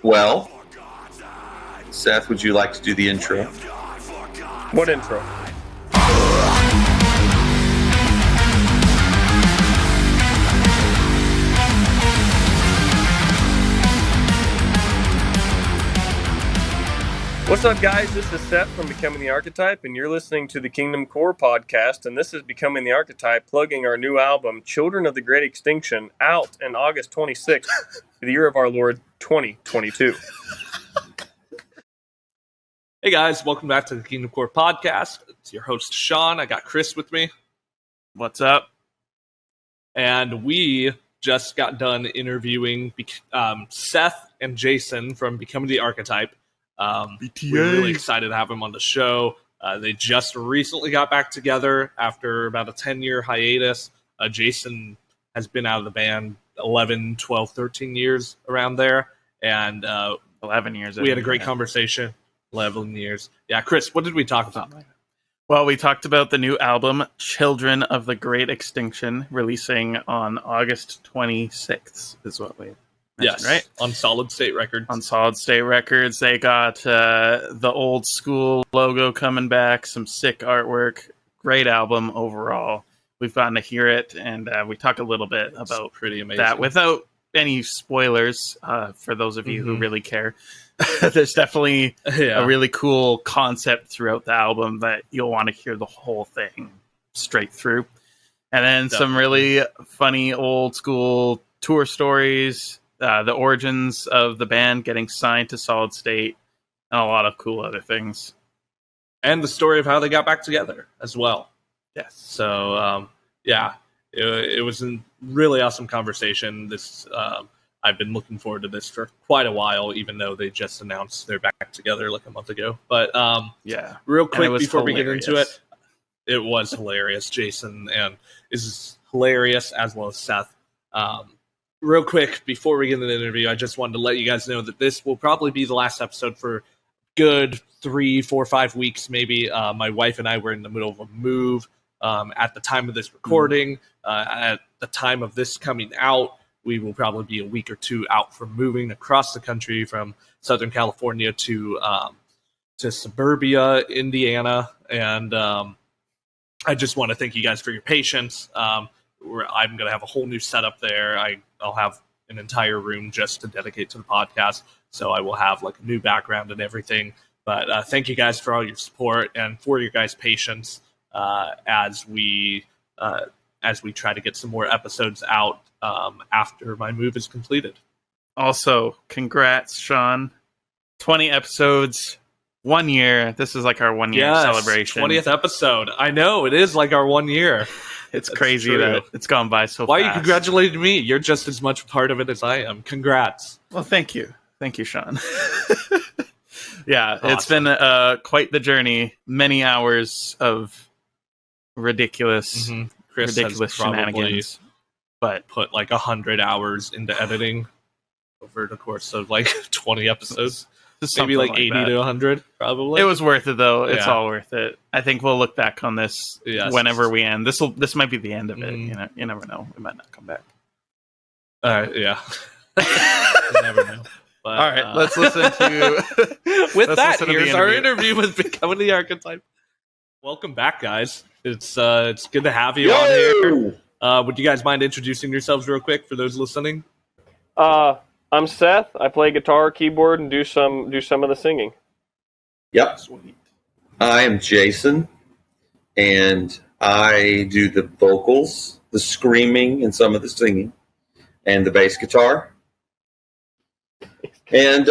Well, Seth, would you like to do the intro? What intro? What's up, guys? This is Seth from Becoming the Archetype, and you're listening to the KingdomCore Podcast, and this is Becoming the Archetype, plugging our new album, Children of the Great Extinction, out on August 26th, the year of our Lord, 2022. Hey guys, welcome back to the KingdomCore Podcast. It's your host, Sean. I got Chris with me. What's up? And we just got done interviewing Seth and Jason from Becoming the Archetype. We're really excited to have them on the show. They just recently got back together after about a 10-year hiatus. Jason has been out of the band 11, 12, 13 years around there. And 11 years. We had a great conversation. 11 years. Yeah, Chris, what did we talk about? Well, we talked about the new album, Children of the Great Extinction, releasing on August 26th, is what we mentioned, right? On Solid State Records. On Solid State Records. They got the old school logo coming back, some sick artwork, great album overall. We've gotten to hear it, and we talk a little bit about pretty amazing. That without any spoilers for those of you who really care. There's definitely a really cool concept throughout the album that you'll want to hear the whole thing straight through. And then some really funny old school tour stories, the origins of the band getting signed to Solid State, and a lot of cool other things. And the story of how they got back together as well. Yes. So, it was a really awesome conversation. I've been looking forward to this for quite a while, even though they just announced they're back together like a month ago. But real quick before we get into it, it was hilarious. Jason and is hilarious, as well as Seth. Real quick before we get into the interview, I just wanted to let you guys know that this will probably be the last episode for good 3, 4, 5 weeks, maybe. My wife and I were in the middle of a move at the time of this recording. At the time of this coming out, we will probably be a week or two out from moving across the country from Southern California to suburbia, Indiana. And I just want to thank you guys for your patience. I'm going to have a whole new setup there. I'll have an entire room just to dedicate to the podcast. So I will have like a new background and everything. But thank you guys for all your support and for your guys' patience as we try to get some more episodes out after my move is completed. Also, congrats, Sean. 20 episodes, 1 year. This is like our 1 year celebration. 20th episode. I know, it is like our 1 year. It's crazy that it's gone by so fast. Why are you congratulating me? You're just as much part of it as I am. Congrats. Well, thank you. Thank you, Sean. It's been quite the journey. Many hours of ridiculous shenanigans. But put like 100 hours into editing over the course of like 20 episodes. Maybe like 80 to 100, probably. It was worth it, though. It's all worth it. I think we'll look back on this whenever we end. This might be the end of it. You never know. We might not come back. You never know. But, all right, let's listen to... here's our interview with Becoming the Archetype. Welcome back, guys. It's good to have you on here. Would you guys mind introducing yourselves real quick for those listening? I'm Seth. I play guitar, keyboard, and do some of the singing. Yep. Sweet. I am Jason, and I do the vocals, the screaming, and some of the singing, and the bass guitar. And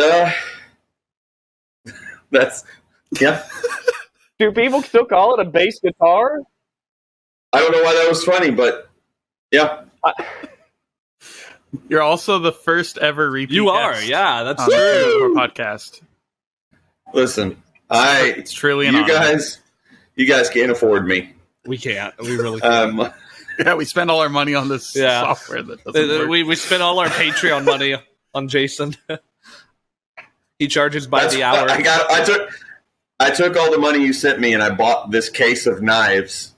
that's Do people still call it a bass guitar? I don't know why that was funny, but yeah. You're also the first ever repeat. You are, that's true. On our podcast. Listen, it's truly an honor. You guys can't afford me. We can't. We really can't. We spend all our money on this software that doesn't work. We spend all our Patreon money on Jason. He charges by the hour. I took all the money you sent me and I bought this case of knives.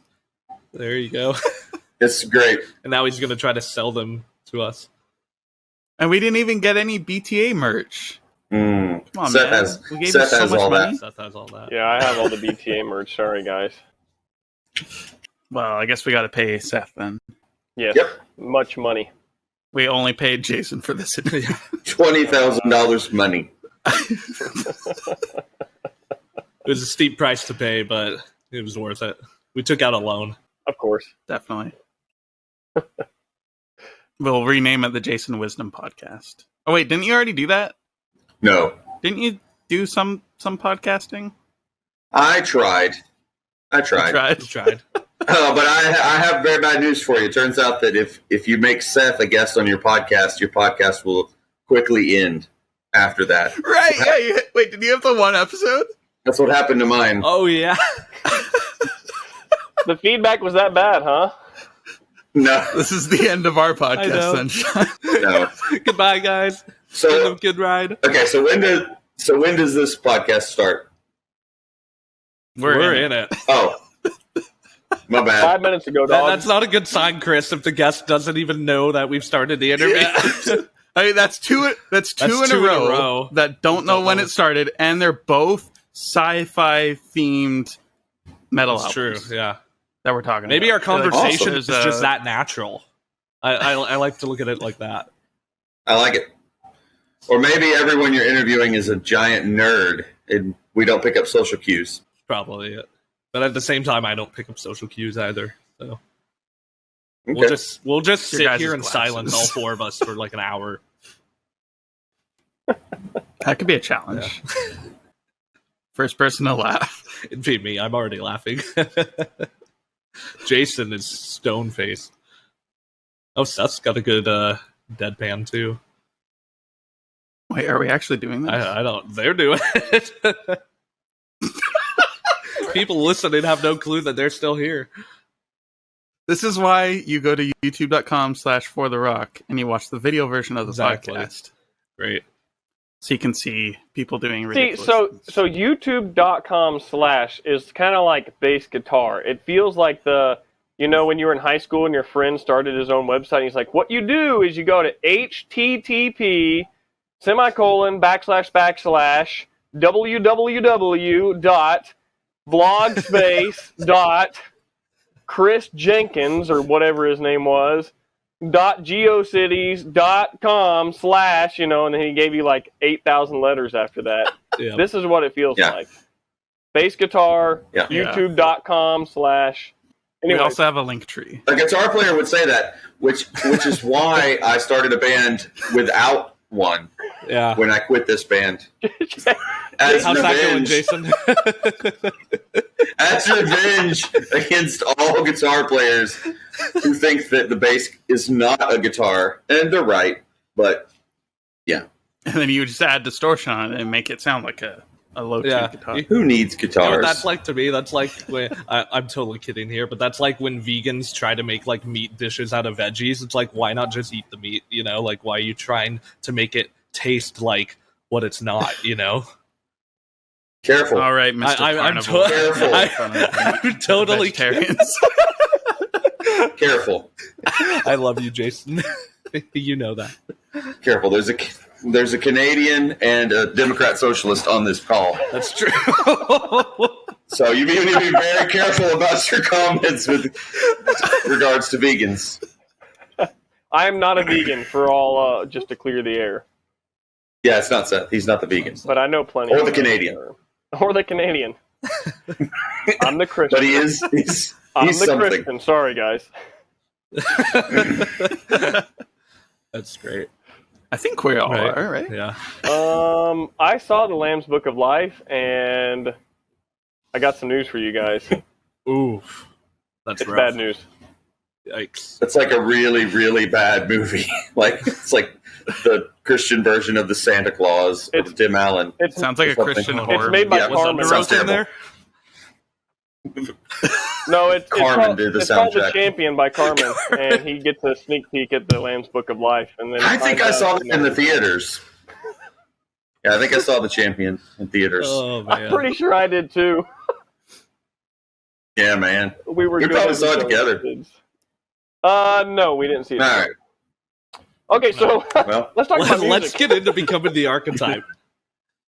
There you go. It's great. And now he's going to try to sell them to us. And we didn't even get any BTA merch. Come on, Seth man. has, We gave Seth you so has much all money. that. Seth has all that. Yeah, I have all the BTA merch. Sorry, guys. Well, I guess we got to pay Seth then. Yes, Yep. much money. We only paid Jason for this interview. $20,000 money. It was a steep price to pay, but it was worth it. We took out a loan. Of course. Definitely. We'll rename it the Jason Wisdom Podcast. Oh wait, didn't you already do that? No. Didn't you do some podcasting? I tried. We tried. But I have very bad news for you. It turns out that if you make Seth a guest on your podcast will quickly end after that. Right, yeah. Wait, did you have the one episode? That's what happened to mine. Oh, yeah. The feedback was that bad, huh? No. This is the end of our I know. podcast, Sunshine. No. Goodbye, guys. So Good ride. okay, so when does this podcast start? We're in it. Oh. My bad. 5 minutes ago, dog. That's not a good sign, Chris, if the guest doesn't even know that we've started the interview. I mean, that's two in a row that don't know when it started, and they're both sci-fi themed metal That's albums. true, yeah. That we're talking Maybe about. our conversation Awesome. is just that natural. I like to look at it like that. I like it. Or maybe everyone you're interviewing is a giant nerd and we don't pick up social cues. Probably it. But at the same time, I don't pick up social cues either. So Okay. we'll just Your sit guys' here in glasses. silence, all four of us, for like an hour. That could be a challenge. First person to laugh. It'd be me. I'm already laughing. Jason is stone faced. Oh, Seth's got a good deadpan too. Wait, are we actually doing this? I don't. They're doing it. People listening have no clue that they're still here. This is why you go to youtube.com/fortherock and you watch the video version of the Exactly. podcast. Great. So you can see people doing See, ridiculous so things. youtube.com/ is kind of like bass guitar. It feels like when you were in high school and your friend started his own website, and he's like, what you do is you go to http://www.blogspace.chrisjenkins or whatever his name was, .geocities.com/ and then he gave you like 8,000 letters after that. Yeah. This is what it feels Yeah. like. Bass guitar, Yeah. youtube.com/ We Anyway, also have a link tree. A guitar player would say that, which is why I started a band without one Yeah. when I quit this band. As How's that going, revenge, Jason? as revenge against all guitar players who think that the bass is not a guitar, and they're right. But And then you just add distortion on it and make it sound like a low-tuned Yeah. guitar. who needs You know guitars? what that's like to me? That's like when I'm totally kidding here, but that's like when vegans try to make like meat dishes out of veggies. It's like, why not just eat the meat? Like, why are you trying to make it taste like what it's not? Careful. All right, Mr. I'm Carnival. totally Vegetarians. Careful. I love you, Jason. You know that. Careful. There's a Canadian and a Democrat socialist on this call. That's true. So you need to be very careful about your comments with regards to vegans. I am not a vegan for all, just to clear the air. Yeah, it's not Seth. He's not the vegan. But I know plenty. Or of the them Canadian. Or the Canadian. I'm the Christian. But he's I'm the something. Christian. Sorry, guys. That's great. I think we all Right. are, right? Yeah. I saw the Lamb's Book of Life, and I got some news for you guys. Oof. That's It's rough. bad news. Yikes. It's like a really, really bad movie. It's like the Christian version of the Santa Claus of Tim Allen. It's Sounds like a Something. Christian It's horror. made by Yeah, Was Carmen. Sounds Underoath in terrible. there? No, it's Carmen called, did the it's called The soundtrack. Champion by Carmen, and he gets a sneak peek at the Lamb's Book of Life. And then I think I finds saw out, that in the theaters. Yeah, I think I saw The Champion in theaters. Oh, I'm man. pretty sure I did too. Yeah, man. We were We good probably at saw it those together. kids. No, we didn't see it. All right. Okay, so Well, let's talk about music. Let's get into Becoming the Archetype.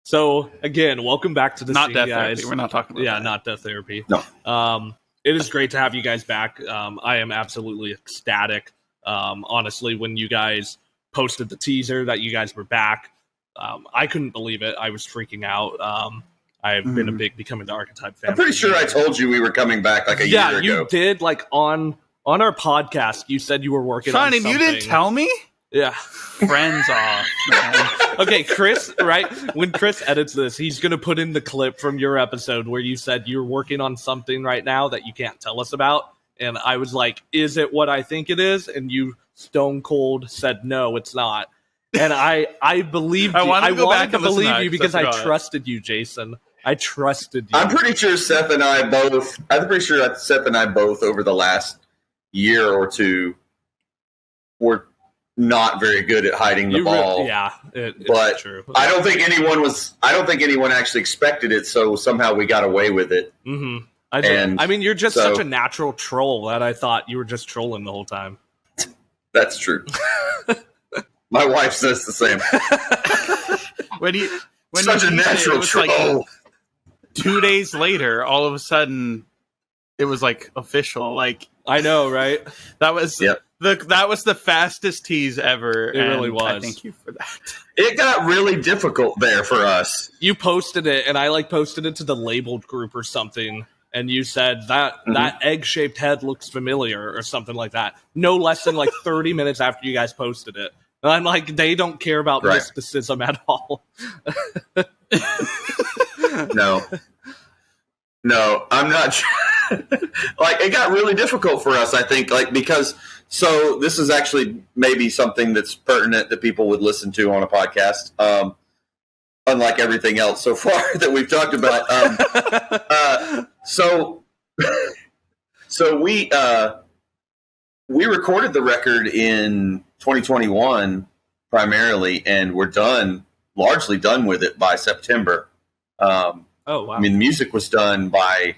So again, welcome back to the Not scene, death guys. therapy. We're not talking about that. Not death therapy. No. It is great to have you guys back. I am absolutely ecstatic. Honestly, when you guys posted the teaser that you guys were back, I couldn't believe it. I was freaking out. I've been a big Becoming the Archetype fan. I'm pretty sure I told you we were coming back like a year ago. Yeah, you did. Like on our podcast, you said you were working on something. You didn't tell me? Yeah. Friends off, man. Okay, Chris, right? When Chris edits this, he's going to put in the clip from your episode where you said you're working on something right now that you can't tell us about. And I was like, is it what I think it is? And you stone cold said, no, it's not. And I believed you. I wanted to believe you because I trusted you, Jason. I trusted you. I'm pretty sure Seth and I both over the last year or two were not very good at hiding the ball. it's true. I don't think anyone actually expected it, so somehow we got away with it. Mm-hmm. I mean, you're just such a natural troll that I thought you were just trolling the whole time. That's true. My wife says the same. when such a natural troll. Like 2 days later, all of a sudden, it was like official. Like, I know, right? That was that was the fastest tease ever. It really was. I thank you for that. It got really difficult there for us. You posted it, and I posted it to the labeled group or something, and you said that egg-shaped head looks familiar or something like that. No less than 30 minutes after you guys posted it. And I'm like, they don't care about mysticism at all. No, I'm not sure. It got really difficult for us, I think, because this is actually maybe something that's pertinent that people would listen to on a podcast, unlike everything else so far that we've talked about. So we recorded the record in 2021 primarily, and we're largely done with it by September. Oh, wow. I mean, the music was done by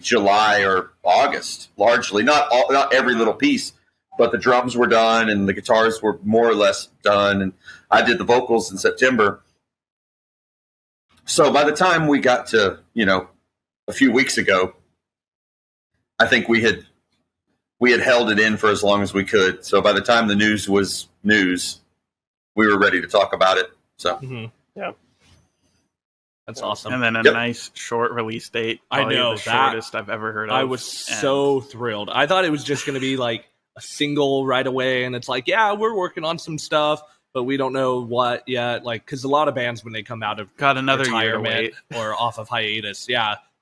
July or August, largely. Not every little piece, but the drums were done and the guitars were more or less done. And I did the vocals in September. So by the time we got to, a few weeks ago, I think we had held it in for as long as we could. So by the time the news was news, we were ready to talk about it. So, yeah. That's awesome. And then a nice short release date. I know, the shortest I've ever heard of. I was so thrilled. I thought it was just going to be a single right away. And it's we're working on some stuff, but we don't know what yet. Because a lot of bands, when they come out of got another year wait or off of hiatus,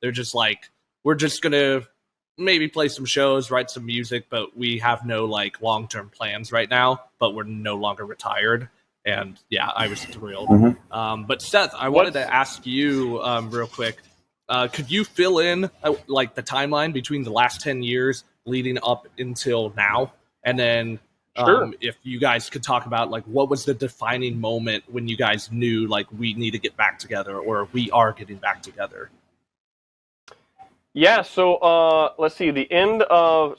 they're just we're just going to maybe play some shows, write some music, but we have no long-term plans right now, but we're no longer retired. And I was thrilled. Mm-hmm. But Seth, I wanted to ask you real quick. Could you fill in the timeline between the last 10 years leading up until now? And then if you guys could talk about what was the defining moment when you guys knew we need to get back together or we are getting back together? Yeah, so let's see. The end of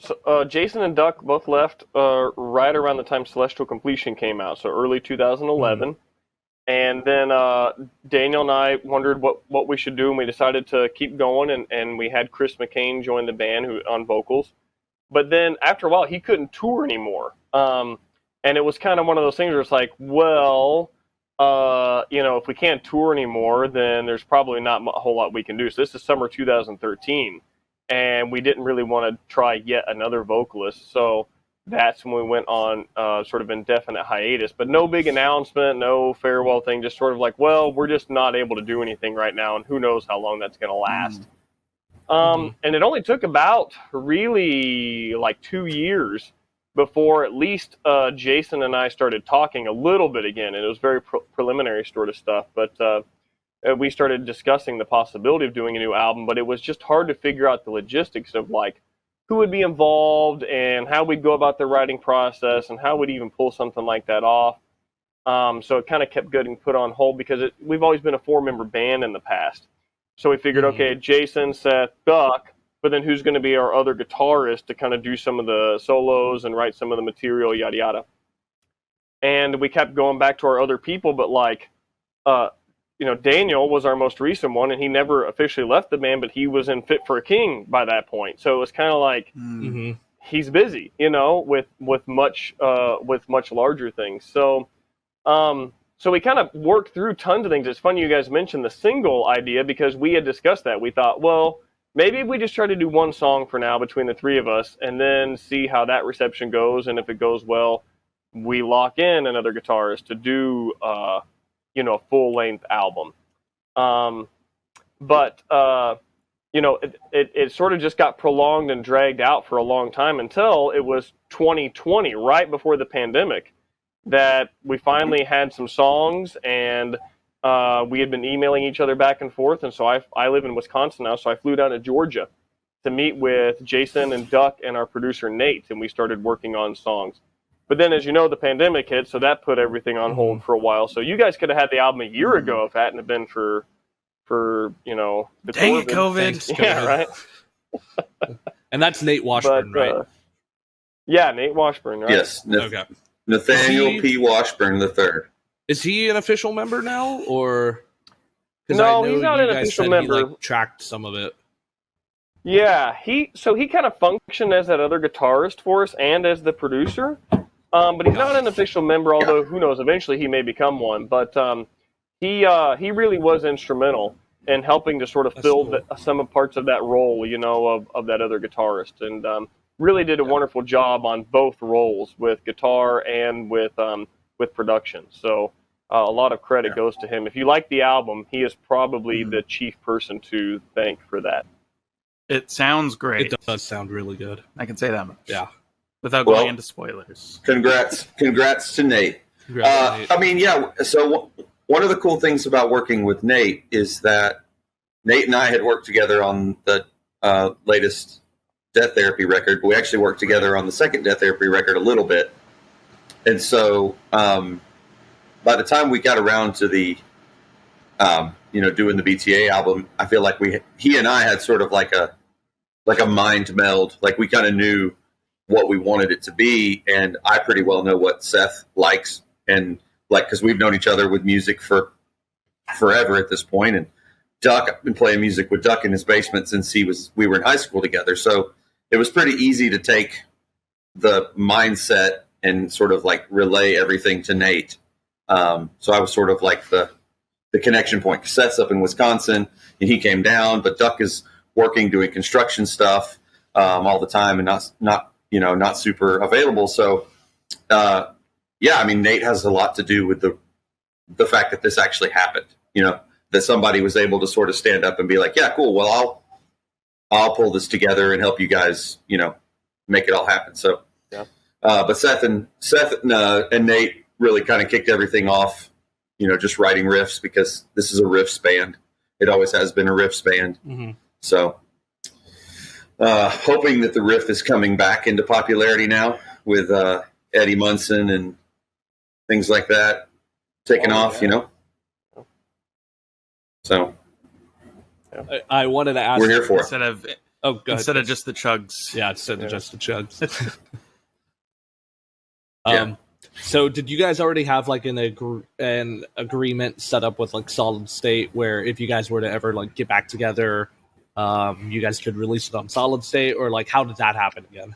Jason and Duck both left right around the time Celestial Completion came out, so early 2011. And then Daniel and I wondered what we should do, and we decided to keep going. And we had Chris McCain join the band on vocals. But then after a while, he couldn't tour anymore. And it was kind of one of those things where it's if we can't tour anymore, then there's probably not a whole lot we can do. So this is summer 2013, and we didn't really want to try yet another vocalist. So that's when we went on sort of indefinite hiatus, but no big announcement, no farewell thing, just sort of we're just not able to do anything right now, and who knows how long that's going to last. And it only took about really 2 years before at least Jason and I started talking a little bit again, and it was very preliminary sort of stuff, but we started discussing the possibility of doing a new album, but it was just hard to figure out the logistics of who would be involved and how we'd go about the writing process and how we'd even pull something like that off. So it kind of kept getting put on hold because we've always been a 4-member band in the past. So we figured, okay, Jason, Seth, Duck, but then who's going to be our other guitarist to kind of do some of the solos and write some of the material, yada, yada. And we kept going back to our other people, but Daniel was our most recent one, and he never officially left the band, but he was in Fit for a King by that point. So it was kind of like he's busy, with much larger things. So we kind of worked through tons of things. It's funny you guys mentioned the single idea because we had discussed that. We thought, well, maybe we just try to do one song for now between the three of us, and then see how that reception goes, and if it goes well, we lock in another guitarist to do a full-length album. But it sort of just got prolonged and dragged out for a long time until it was 2020, right before the pandemic, that we finally had some songs, and we had been emailing each other back and forth. And so I live in Wisconsin now, so I flew down to Georgia to meet with Jason and Duck and our producer Nate, and we started working on songs. But then, as you know, the pandemic hit, so that put everything on hold for a while. So you guys could have had the album a year ago if it hadn't been for the Dang COVID. Thanks, yeah, right. And that's Nate Washburn, right? Yeah, Nate Washburn, right? Yes. Okay. Nathaniel P. Washburn III. Is he an official member now, or? No, he's not an official member. He, tracked some of it. Yeah, he kind of functioned as that other guitarist for us and as the producer. But he's not an official member, although who knows, eventually he may become one. But he really was instrumental in helping to sort of fill some parts of that role, of that other guitarist, and really did a wonderful job on both roles with guitar and with production. So a lot of credit goes to him. If you like the album, he is probably the chief person to thank for that. It sounds great. It does sound really good. I can say that much. Yeah. Without going into spoilers. Congrats to Nate. I mean, yeah. So one of the cool things about working with Nate is that Nate and I had worked together on the latest Death Therapy record. We actually worked together on the second Death Therapy record a little bit. And so by the time we got around to the, doing the BTA album, I feel like he and I had sort of like a mind meld. Like we kind of knew what we wanted it to be, and I pretty well know what Seth likes, and because we've known each other with music for forever at this point. And Duck, I've been playing music with Duck in his basement since we were in high school together, so it was pretty easy to take the mindset and sort of like relay everything to Nate. So I was sort of like the connection point. Seth's up in Wisconsin and he came down, but Duck is working doing construction stuff all the time and not super available. So I mean, Nate has a lot to do with the fact that this actually happened, that somebody was able to sort of stand up and be like, yeah, cool. Well, I'll pull this together and help you guys, make it all happen. So, but Seth and Nate really kind of kicked everything off, just writing riffs, because this is a riffs band. It always has been a riffs band. Mm-hmm. So, hoping that the riff is coming back into popularity now with Eddie Munson and things like that taking off, So, I wanted to ask. We're here for it. Instead of just the chugs. Yeah, instead of just the chugs. So did you guys already have like an agreement set up with like Solid State where if you guys were to ever like get back together, you guys could release it on Solid State, or like how did that happen again?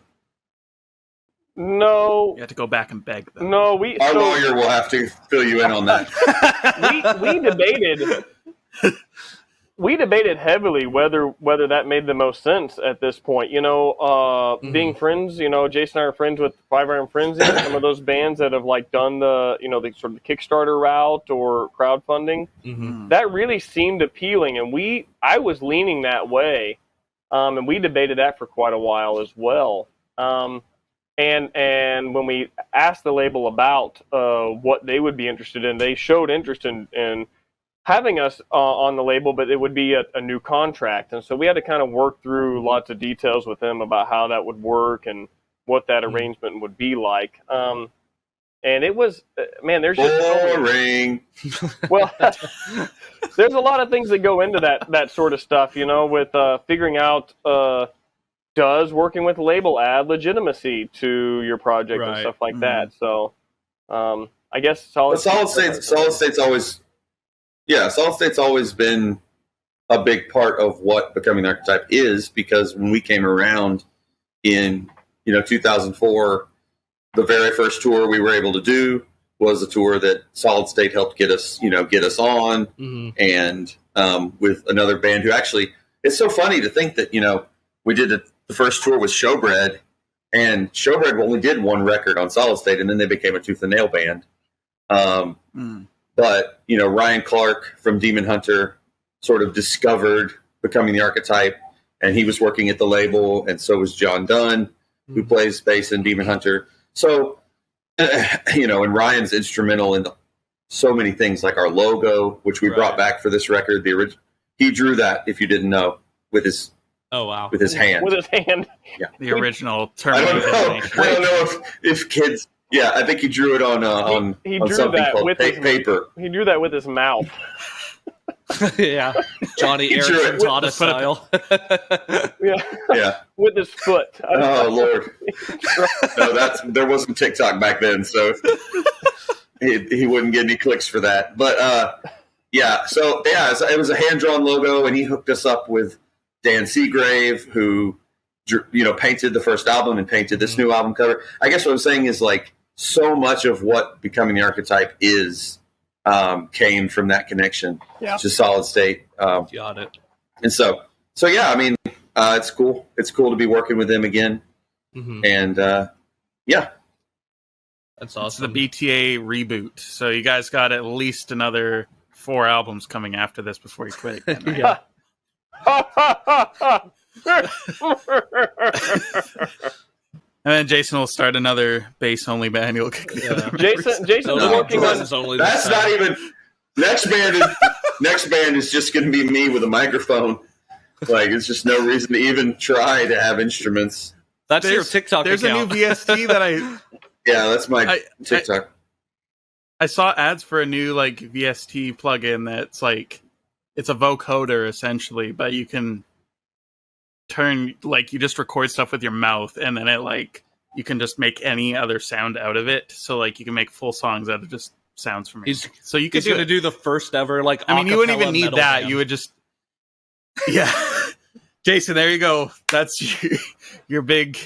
No, you have to go back and beg them. No, our lawyer will have to fill you in on that. we debated. We debated heavily whether that made the most sense at this point. Being friends, Jason and I are friends with Five Iron Frenzy, some of those bands that have like done the sort of Kickstarter route or crowdfunding. Mm-hmm. That really seemed appealing, and I was leaning that way, and we debated that for quite a while as well. And when we asked the label about what they would be interested in, they showed interest in having us on the label, but it would be a new contract. And so we had to kind of work through lots of details with them about how that would work and what that arrangement would be like. And it was, there's just boring. Well, there's a lot of things that go into that sort of stuff, with figuring out, does working with a label add legitimacy to your project and stuff like that. So I guess Solid State's always Yeah, Solid State's always been a big part of what Becoming the Archetype is, because when we came around in 2004, the very first tour we were able to do was a tour that Solid State helped get us on, and with another band who actually, it's so funny to think that we did the first tour with Showbread, and Showbread only did one record on Solid State, and then they became a Tooth and Nail band. But Ryan Clark from Demon Hunter sort of discovered Becoming the Archetype, and he was working at the label, and so was John Dunn, who plays bass in Demon Hunter. So, and Ryan's instrumental in so many things, like our logo, which we brought back for this record. The original, he drew that, if you didn't know, with his hand. With his hand. Yeah. The original Terminator. I don't know if kids. Yeah, I think he drew it on he on drew something that called with paper. He drew that with his mouth. Yeah, Johnny Erickson Tata style. Yeah, with his foot. Oh Lord, no, there wasn't TikTok back then, so he wouldn't get any clicks for that. But it was a hand drawn logo, and he hooked us up with Dan Seagrave, who painted the first album and painted this new album cover. I guess what I'm saying is, like, so much of what Becoming the Archetype is came from that connection to Solid State. Got it. And so yeah, I mean, it's cool. It's cool to be working with them again. And yeah, that's awesome. It's the BTA reboot. So you guys got at least another 4 albums coming after this before you quit again, right? Yeah. And then Jason will start another bass-only band. He'll kick the other. Jason's working on. That's not even. Next band is just going to be me with a microphone. Like, it's just no reason to even try to have instruments. That's your TikTok There's account. a new VST that I. Yeah, that's my TikTok. I saw ads for a new VST plugin that's it's a vocoder essentially, but you can turn you just record stuff with your mouth, and then it you can just make any other sound out of it. So you can make full songs out of just sounds from music. So you could do the first ever I mean, you wouldn't even need that. Band. You would just Jason, there you go. That's your big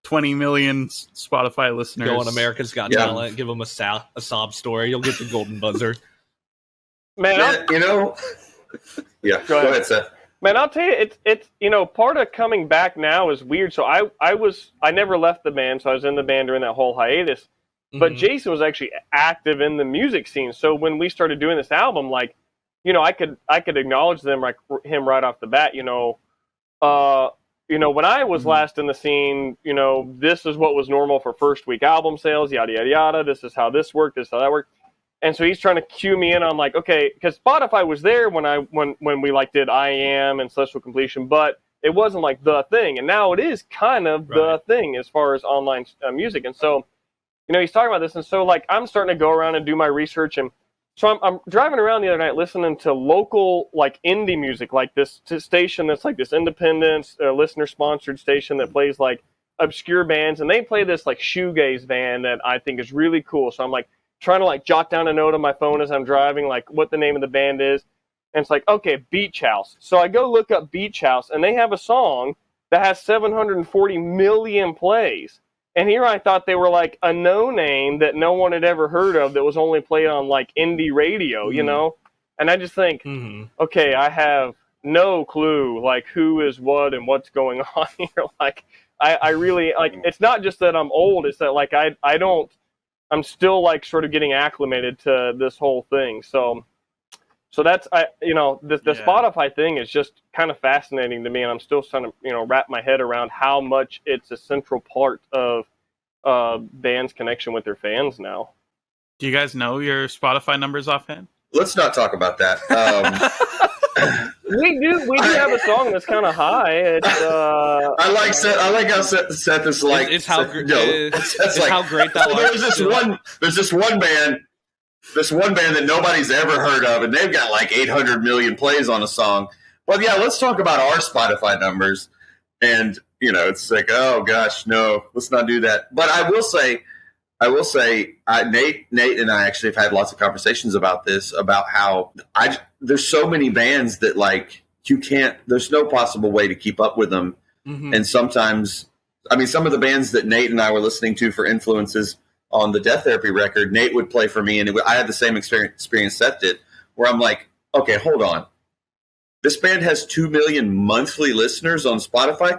20 million Spotify listeners. Go on America's Got Talent. Give them a sob story. You'll get the golden buzzer. Man, go ahead, Seth. Man, I'll tell you, it's part of coming back now is weird. So I never left the band, so I was in the band during that whole hiatus. But Jason was actually active in the music scene. So when we started doing this album, I could acknowledge him right off the bat. When I was last in the scene, this is what was normal for first week album sales, yada yada yada. This is how this worked. This is how that worked. And so he's trying to cue me in on okay, because Spotify was there when we did I Am and Celestial Completion, but it wasn't the thing. And now it is kind of the thing as far as online music. And so, he's talking about this. And so I'm starting to go around and do my research. And so I'm driving around the other night listening to local indie music, this station that's this independent listener sponsored station that plays obscure bands. And they play this shoegaze band that I think is really cool. So I'm trying to jot down a note on my phone as I'm driving, what the name of the band is. And it's okay, Beach House. So I go look up Beach House, and they have a song that has 740 million plays. And here I thought they were a no-name that no one had ever heard of that was only played on indie radio, And I just think, okay, I have no clue who is what and what's going on here. I really it's not just that I'm old, it's that I'm still sort of getting acclimated to this whole thing. So that's the Spotify thing is just kind of fascinating to me, and I'm still trying to wrap my head around how much it's a central part of bands' connection with their fans now. Do you guys know your Spotify numbers offhand? Let's not talk about that. We do have a song that's kind of high. It's, I like how Seth is it's how great that was. There's this one band that nobody's ever heard of, and they've got 800 million plays on a song. Well, yeah, let's talk about our Spotify numbers. And it's oh gosh, no, let's not do that. But I will say, I will say, Nate and I actually have had lots of conversations about this, about how there's so many bands that like there's no possible way to keep up with them. Mm-hmm. And sometimes, I mean, some of the bands that Nate and I were listening to for influences on the Death Therapy record, Nate would play for me, and I had the same experience Seth did, where I'm like, okay, hold on. This band has 2 million monthly listeners on Spotify.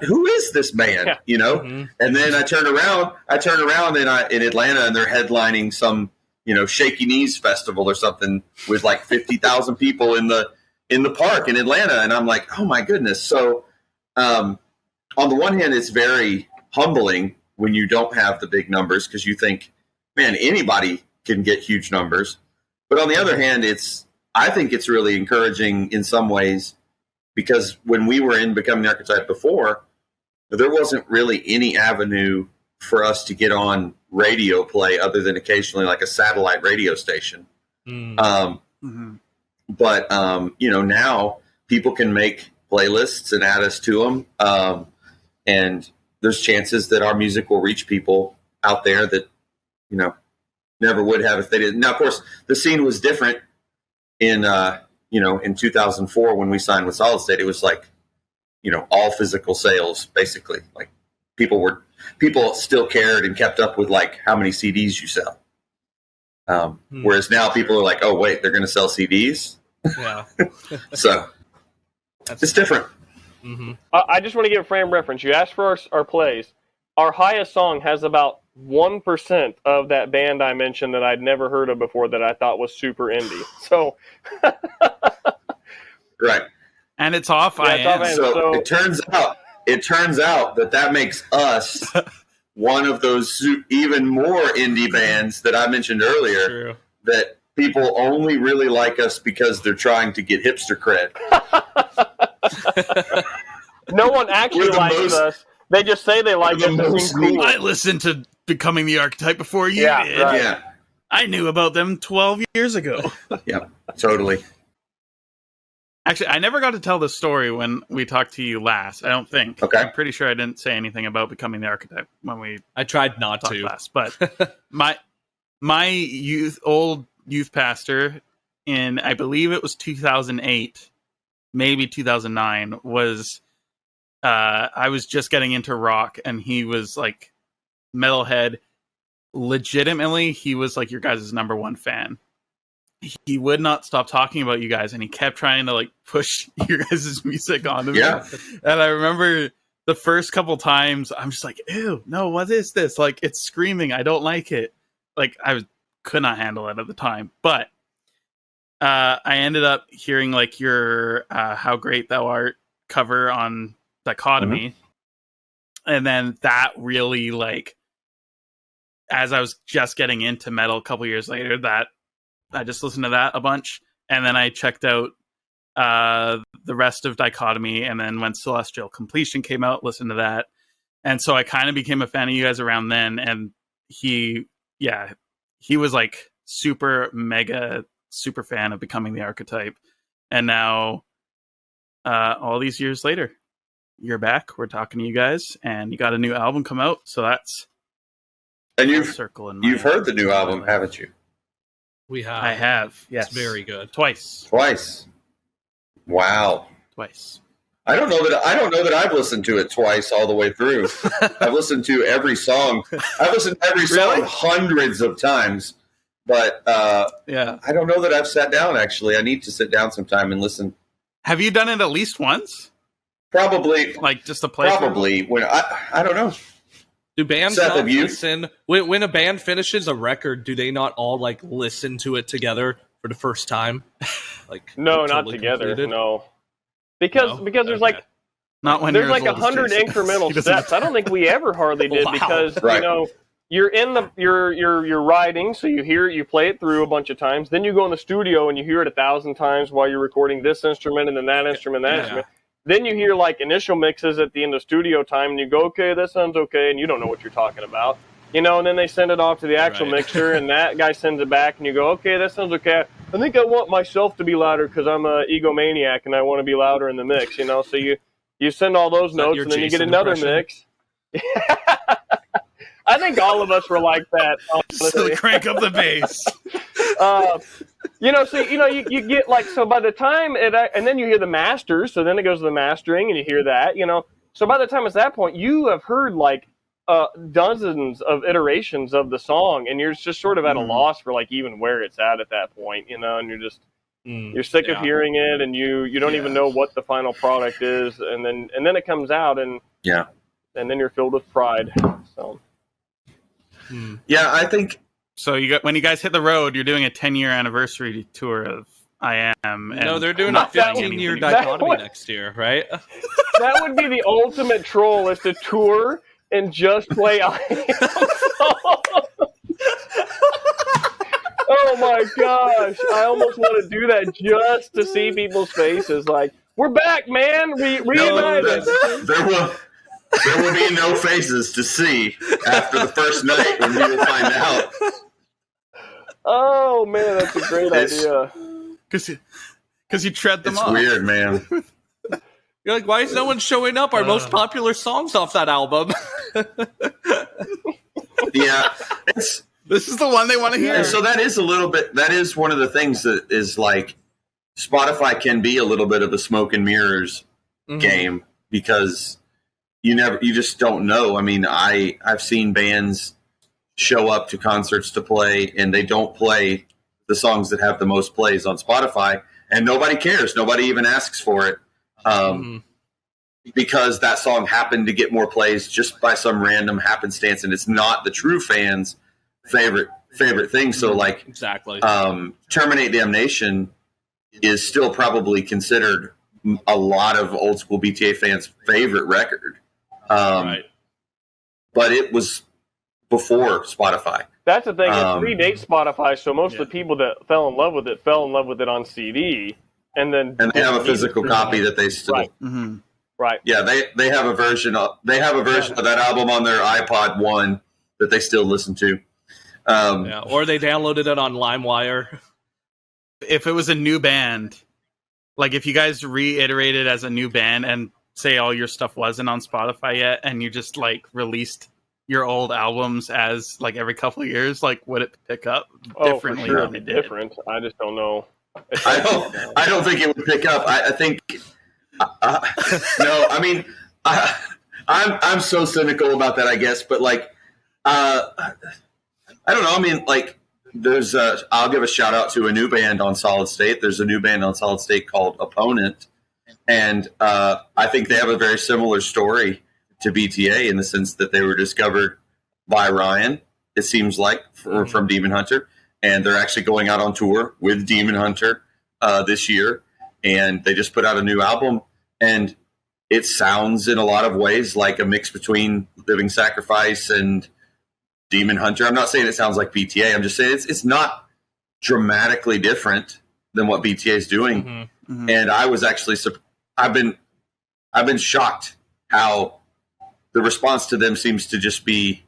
Who is this band? Yeah. You know? Mm-hmm. And then I turn around in Atlanta, and they're headlining some, Shaky Knees festival or something with like 50,000 people in the park in Atlanta. And I'm like, oh my goodness. So on the one hand, it's very humbling when you don't have the big numbers, because you think, man, anybody can get huge numbers. But on the other hand, I think it's really encouraging in some ways, because when we were in Becoming the Archetype before, there wasn't really any avenue for us to get on radio play other than occasionally like a satellite radio station. Mm. But now people can make playlists and add us to them. And there's chances that our music will reach people out there that, never would have if they didn't. Now, of course, the scene was different in 2004 when we signed with Solid State. It was like, all physical sales, basically. Like people still cared and kept up with like how many CDs you sell. Whereas now people are like, oh wait, they're going to sell CDs. Yeah. So it's different. Mm-hmm. I just want to give a frame reference. You asked for our plays. Our highest song has about 1% of that band I mentioned that I'd never heard of before that I thought was super indie. So, right, and it's off. So it turns out that makes us one of those even more indie bands that I mentioned earlier. True. That people only really like us because they're trying to get hipster cred. No one actually likes us. They just say they like us. Cool. I listened to Becoming the Archetype before you did. Right. Yeah. I knew about them 12 years ago. Yeah, totally. Actually, I never got to tell the story when we talked to you last, I don't think. Okay. I'm pretty sure I didn't say anything about Becoming the Archetype when I tried not to last. But my old youth pastor in, I believe it was 2008, maybe 2009, was... I was just getting into rock, and he was like metalhead. Legitimately, he was like your guys' number one fan. He would not stop talking about you guys, and he kept trying to like push your guys' music onto me. Yeah. And I remember the first couple times, I'm just like, ew, no, what is this? Like, it's screaming. I don't like it. Like, could not handle it at the time. But I ended up hearing like your How Great Thou Art cover on Dichotomy. Mm-hmm. And then that really, like, as I was just getting into metal a couple years later, that I just listened to that a bunch. And then I checked out the rest of Dichotomy. And then when Celestial Completion came out, listened to that. And so I kind of became a fan of you guys around then. And he was like super fan of Becoming the Archetype. And now, all these years later, you're back. We're talking to you guys, and you got a new album come out. So that's you've heard the new album, haven't you? We have. I have. Yes, it's very good. Twice. Wow. Twice. I don't know that I've listened to it twice all the way through. I've listened to every song. Really? Hundreds of times. But yeah, I don't know that I've sat down. Actually, I need to sit down sometime and listen. Have you done it at least once? Probably, like just a play. Probably when I don't know. Do bands Seth, not listen when a band finishes a record? Do they not all like listen to it together for the first time? Like no, not together. Completed? No, because there's like not when there's like 100 incremental steps. I don't think we ever hardly did because right. You're in you're writing, so you play it through a bunch of times. Then you go in the studio and you hear it 1,000 times while you're recording this instrument and then that instrument, instrument. Then you hear like initial mixes at the end of studio time, and you go, okay, that sounds okay, and you don't know what you're talking about, and then they send it off to the actual mixer, and that guy sends it back, and you go, okay, that sounds okay. I think I want myself to be louder because I'm an egomaniac and I want to be louder in the mix, So you send all those notes, and then you get another mix. I think all of us were like that. So crank up the bass. You get like, so by the time and then you hear the masters, so then it goes to the mastering and you hear that, so by the time it's that point, you have heard like dozens of iterations of the song, and you're just sort of at a loss for like even where it's at that point, and you're just you're sick of hearing it, and you don't even know what the final product is, and then it comes out, and then you're filled with pride. So I think so. When you guys hit the road, you're doing a 10-year anniversary tour of I Am. No, they're doing a 15-year dichotomy next year, right? That would be the ultimate troll, is to tour and just play I Am. Oh my gosh! I almost want to do that just to see people's faces. Like, we're back, man! Reunited. There will be no faces to see after the first night when we will find out. Oh man, that's a great idea. Because you tread them off. It's weird, man. You're like, why is no one showing up? Our most popular songs off that album. This is the one they want to hear. And so that is one of the things that is like, Spotify can be a little bit of a smoke and mirrors game, because you just don't know. I mean, I've seen bands show up to concerts to play, and they don't play the songs that have the most plays on Spotify, and nobody cares. Nobody even asks for it. Because that song happened to get more plays just by some random happenstance, and it's not the true fans' favorite thing. So, like, exactly, Terminate Damnation is still probably considered a lot of old school BTA fans' favorite record. Right. But it was before Spotify. That's the thing. It predates Spotify, so most of the people that fell in love with it on CD, and they have a physical copy that they still. Right. Right. Yeah, they have a version of that album on their iPod 1 that they still listen to. Or they downloaded it on LimeWire. If it was a new band, like if you guys reiterated as a new band and say all your stuff wasn't on Spotify yet, and you just like released your old albums as like every couple of years, like would it pick up differently? For sure, it'd be different. I just don't know. I don't think it would pick up. I think. No, I mean, I'm so cynical about that, I guess. But like, I don't know. I mean, like, there's I'll give a shout out to a new band on Solid State. There's a new band on Solid State called Opponent, and I think they have a very similar story to BTA in the sense that they were discovered by Ryan. It seems like from Demon Hunter, and they're actually going out on tour with Demon Hunter this year, and they just put out a new album. And it sounds in a lot of ways like a mix between Living Sacrifice and Demon Hunter. I'm not saying it sounds like BTA. I'm just saying it's not dramatically different than what BTA is doing. And I was actually I've been shocked how the response to them seems to just be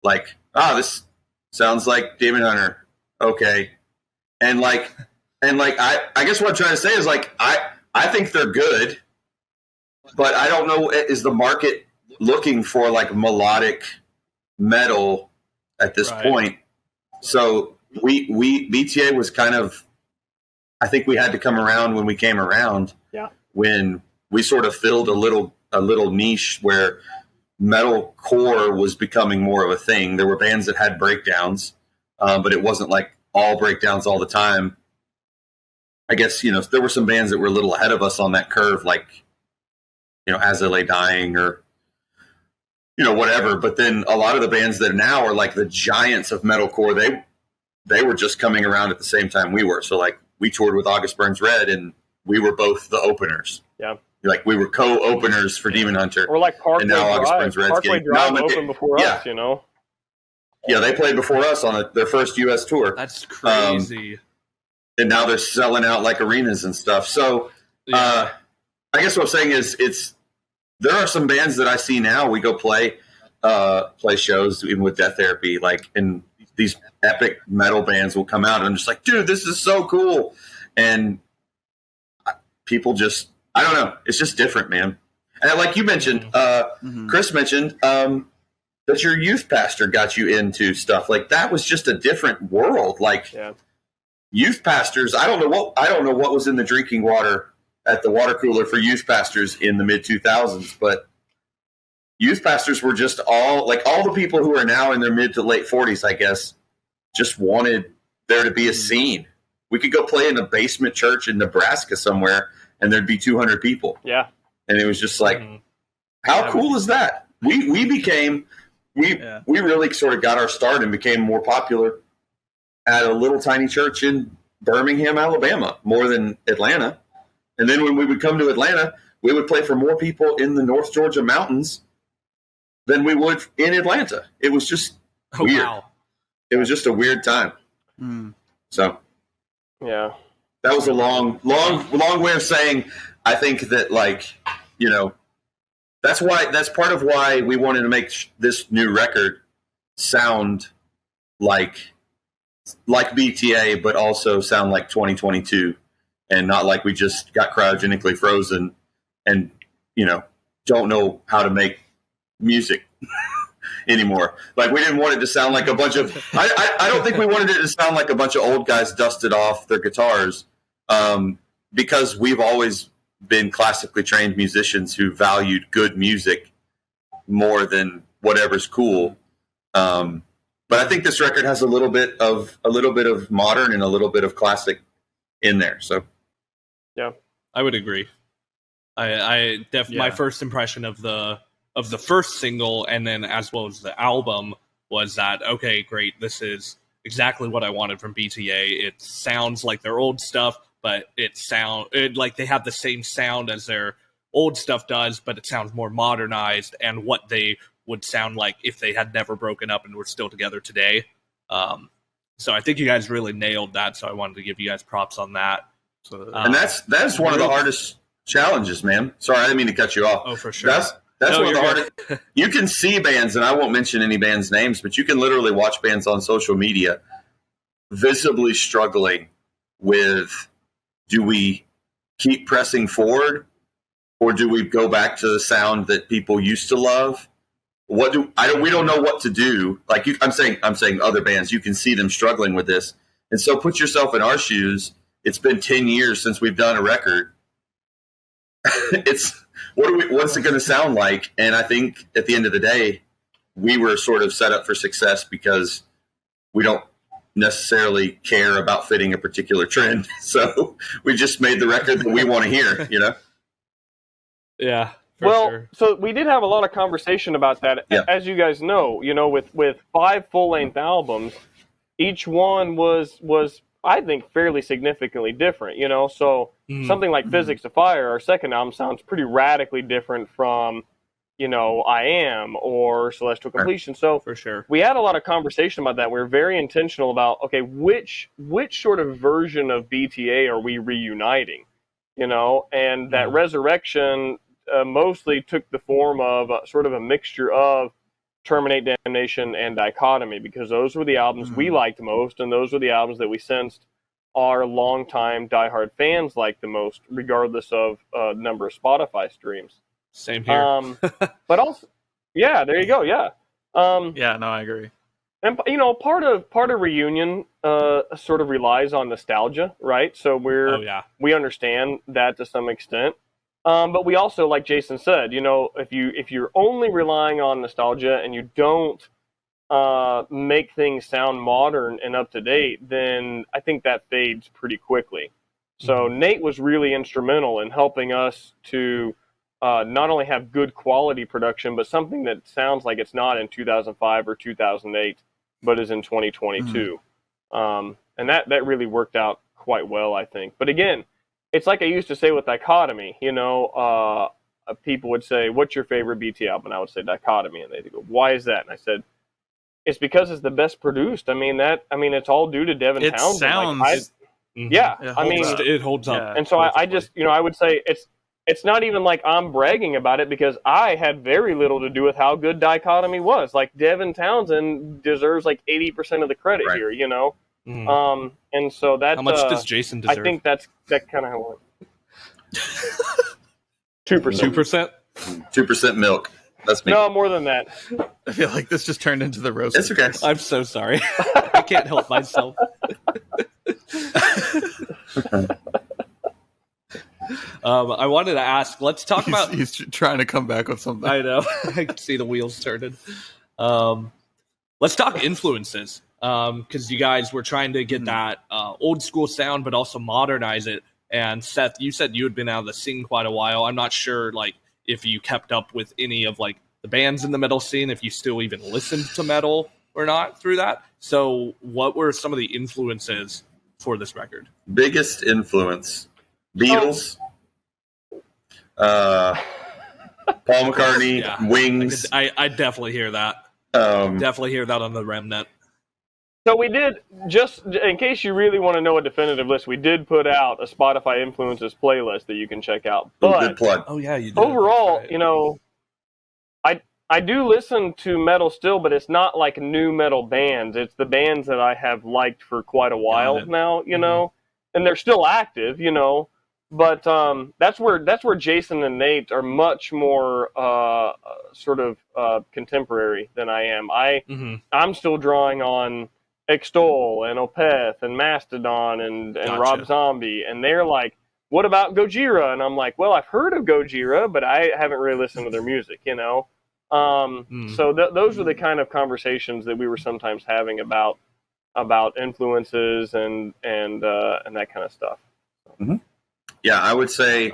like, this sounds like Demon Hunter. Okay. And I guess what I'm trying to say is like I think they're good. But I don't know, is the market looking for like melodic metal at this point? So we BTA was kind of, I think we had to come around when we came around. Yeah. When we sort of filled a little niche where metal core was becoming more of a thing. There were bands that had breakdowns, but it wasn't like all breakdowns all the time. I guess, there were some bands that were a little ahead of us on that curve, like, As They Lay Dying or, whatever. But then a lot of the bands that now are like the giants of metalcore, they were just coming around at the same time we were. So like we toured with August Burns Red and we were both the openers. Yeah. Like we were co-openers for Demon Hunter. Or like Parkway and now Drive. August Burns Red's Parkway getting Drive opened before us, Yeah, they played before us on their first U.S. tour. That's crazy. And now they're selling out like arenas and stuff. So I guess what I'm saying is there are some bands that I see now. We go play shows even with Death Therapy, like, and these epic metal bands will come out and I'm just like, dude, this is so cool. And people just, I don't know. It's just different, man. And like you mentioned, Chris mentioned, there that your youth pastor got you into stuff. Like that was just a different world. Like youth pastors, I don't know what was in the drinking water at the water cooler for youth pastors in the mid 2000s, but youth pastors were just all the people who are now in their mid to late 40s, I guess, just wanted there to be a scene. We could go play in a basement church in Nebraska somewhere and there'd be 200 people. Yeah. And it was just like, how cool is that? We really sort of got our start and became more popular at a little tiny church in Birmingham, Alabama, more than Atlanta. And then when we would come to Atlanta, we would play for more people in the North Georgia mountains than we would in Atlanta. It was just weird. Wow. It was just a weird time. So, yeah, that was a long way of saying, I think that, like, you know, that's part of why we wanted to make this new record sound like BTA, but also sound like 2022 and not like we just got cryogenically frozen and, you know, don't know how to make music anymore. Like, we didn't want it to sound like a bunch of I don't think we wanted it to sound like a bunch of old guys dusted off their guitars, because we've always been classically trained musicians who valued good music more than whatever's cool. But I think this record has a little bit of modern and a little bit of classic in there. So yeah, I would agree. My first impression of the first single, and then as well as the album, was that, okay, great, this is exactly what I wanted from BTA. It sounds like their old stuff, but like they have the same sound as their old stuff does, but it sounds more modernized and what they would sound like if they had never broken up and were still together today. So I think you guys really nailed that, so I wanted to give you guys props on that. So, and that's one of the hardest challenges, man. Sorry, I didn't mean to cut you off. Oh, for sure. That's one of the hardest. You can see bands, and I won't mention any bands' names, but you can literally watch bands on social media visibly struggling with, do we keep pressing forward or do we go back to the sound that people used to love? We don't know what to do. Like I'm saying other bands, you can see them struggling with this. And so put yourself in our shoes. It's been 10 years since we've done a record. What's it going to sound like? And I think at the end of the day, we were sort of set up for success because we don't necessarily care about fitting a particular trend. So we just made the record that we want to hear, you know? Yeah. Well, so we did have a lot of conversation about that. Yeah. As you guys know, with 5 full-length albums, each one was I think fairly significantly different, So something like Physics of Fire, our second album, sounds pretty radically different from, I Am or Celestial Completion. So for sure, we had a lot of conversation about that. We were very intentional about, okay, which sort of version of BTA are we reuniting, and that Resurrection mostly took the form of sort of a mixture of Terminate, Damnation, and Dichotomy, because those were the albums we liked most, and those were the albums that we sensed our longtime diehard fans liked the most, regardless of number of Spotify streams. Same here. But also, yeah, there you go. Yeah. Yeah, no, I agree. And part of reunion sort of relies on nostalgia, right? So we understand that to some extent. But we also, like Jason said, if you're only relying on nostalgia and you don't make things sound modern and up to date, then I think that fades pretty quickly. So Nate was really instrumental in helping us to not only have good quality production, but something that sounds like it's not in 2005 or 2008, but is in 2022. And that really worked out quite well, I think. But again, it's like I used to say with Dichotomy, people would say, what's your favorite BT album? And I would say Dichotomy. And they'd go, why is that? And I said, it's because it's the best produced. It's all due to Devin Townsend. Sounds, it holds up. Yeah. And so I just, I would say it's not even like I'm bragging about it, because I had very little to do with how good Dichotomy was. Like, Devin Townsend deserves like 80% of the credit here, and so that, how much does Jason deserve? I think that kind of how it 2%. 2% milk. That's me. No, more than that. I feel like this just turned into the roast. It's okay. I'm so sorry. I can't help myself. I wanted to ask, let's talk about... He's trying to come back with something. I know. I can see the wheels turning. Let's talk influences, because you guys were trying to get that old school sound, but also modernize it. And Seth, you said you had been out of the scene quite a while. I'm not sure, like, if you kept up with any of like the bands in the metal scene, if you still even listened to metal or not through that. So, what were some of the influences for this record? Biggest influence: Beatles, Paul McCartney, Wings. I definitely hear that. Definitely hear that on the Remnant. So we did, just in case you really want to know a definitive list, we did put out a Spotify influences playlist that you can check out. But good plug. Oh yeah, you did. Overall, right. you know, I do listen to metal still, but it's not like new metal bands. It's the bands that I have liked for quite a while now, you know, and they're still active, you know. But that's where Jason and Nate are much more sort of contemporary than I am. I'm still drawing on Extol and Opeth and Mastodon and Rob Zombie, and they're like, what about Gojira? And I'm like, well, I've heard of Gojira, but I haven't really listened to their music, you know. So those are the kind of conversations that we were sometimes having about influences and that kind of stuff. Mm-hmm. Yeah, I would say.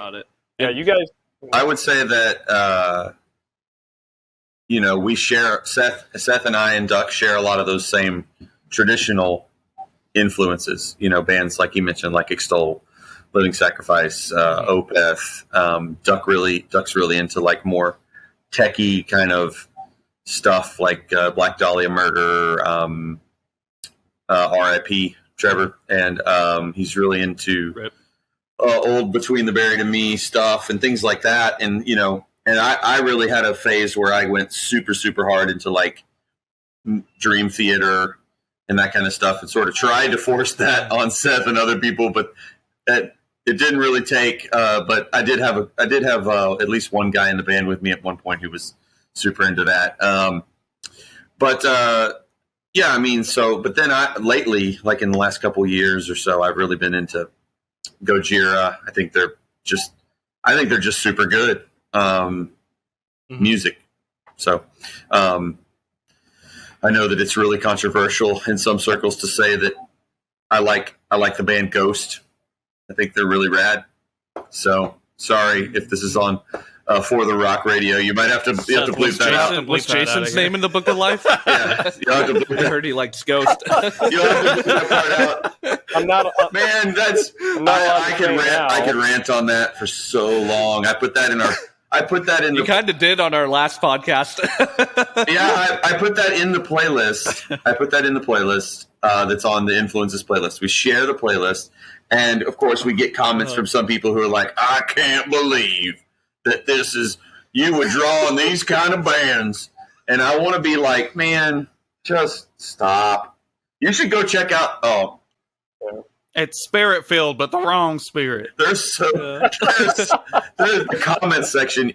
Yeah, you guys. I would say that you know, we share Seth and I and Duck share a lot of those same traditional influences. You know, bands like you mentioned, like Extol, Living Sacrifice, Opeth. Duck's really into like more techie kind of stuff, like Black Dahlia Murder, R.I.P. Trevor, and he's really into old Between the Buried and Me stuff and things like that. And you know, and I really had a phase where I went super hard into like Dream Theater and that kind of stuff, and sort of tried to force that on Seth and other people, but that it didn't really take. But I did have at least one guy in the band with me at one point who was super into that. Yeah, I mean, so but then lately, like in the last couple of years or so, I've really been into Gojira. I think they're just super good music. So I know that it's really controversial in some circles to say that I like the band Ghost. I think they're really rad. So sorry if this is on For the Rock Radio. You might have to bleep that out. Was Jason's name in the Book of Life? Yeah, you'll have to bleep I heard he likes Ghost. You'll have to bleep that part out. I'm not. Man, that's I could rant on that for so long. I put that in You kind of did on our last podcast. Yeah, I put that in the playlist. That's on the influences playlist. We share the playlist, and of course, we get comments from some people who are like, "I can't believe that this is you would draw on these kind of bands," and I want to be like, "Man, just stop. You should go check out." It's spirit filled, but the wrong spirit. There's the comment section.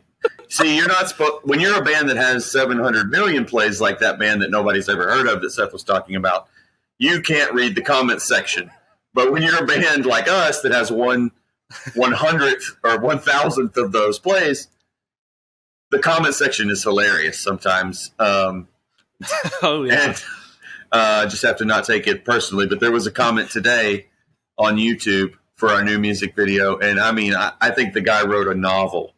See, you're not supposed when you're a band that has 700 million plays, like that band that nobody's ever heard of that Seth was talking about. You can't read the comment section. But when you're a band like us that has 1/100th or 1,000th of those plays, the comment section is hilarious sometimes. Oh yeah. And just have to not take it personally. But there was a comment today on YouTube for our new music video, and I mean, I think the guy wrote a novel,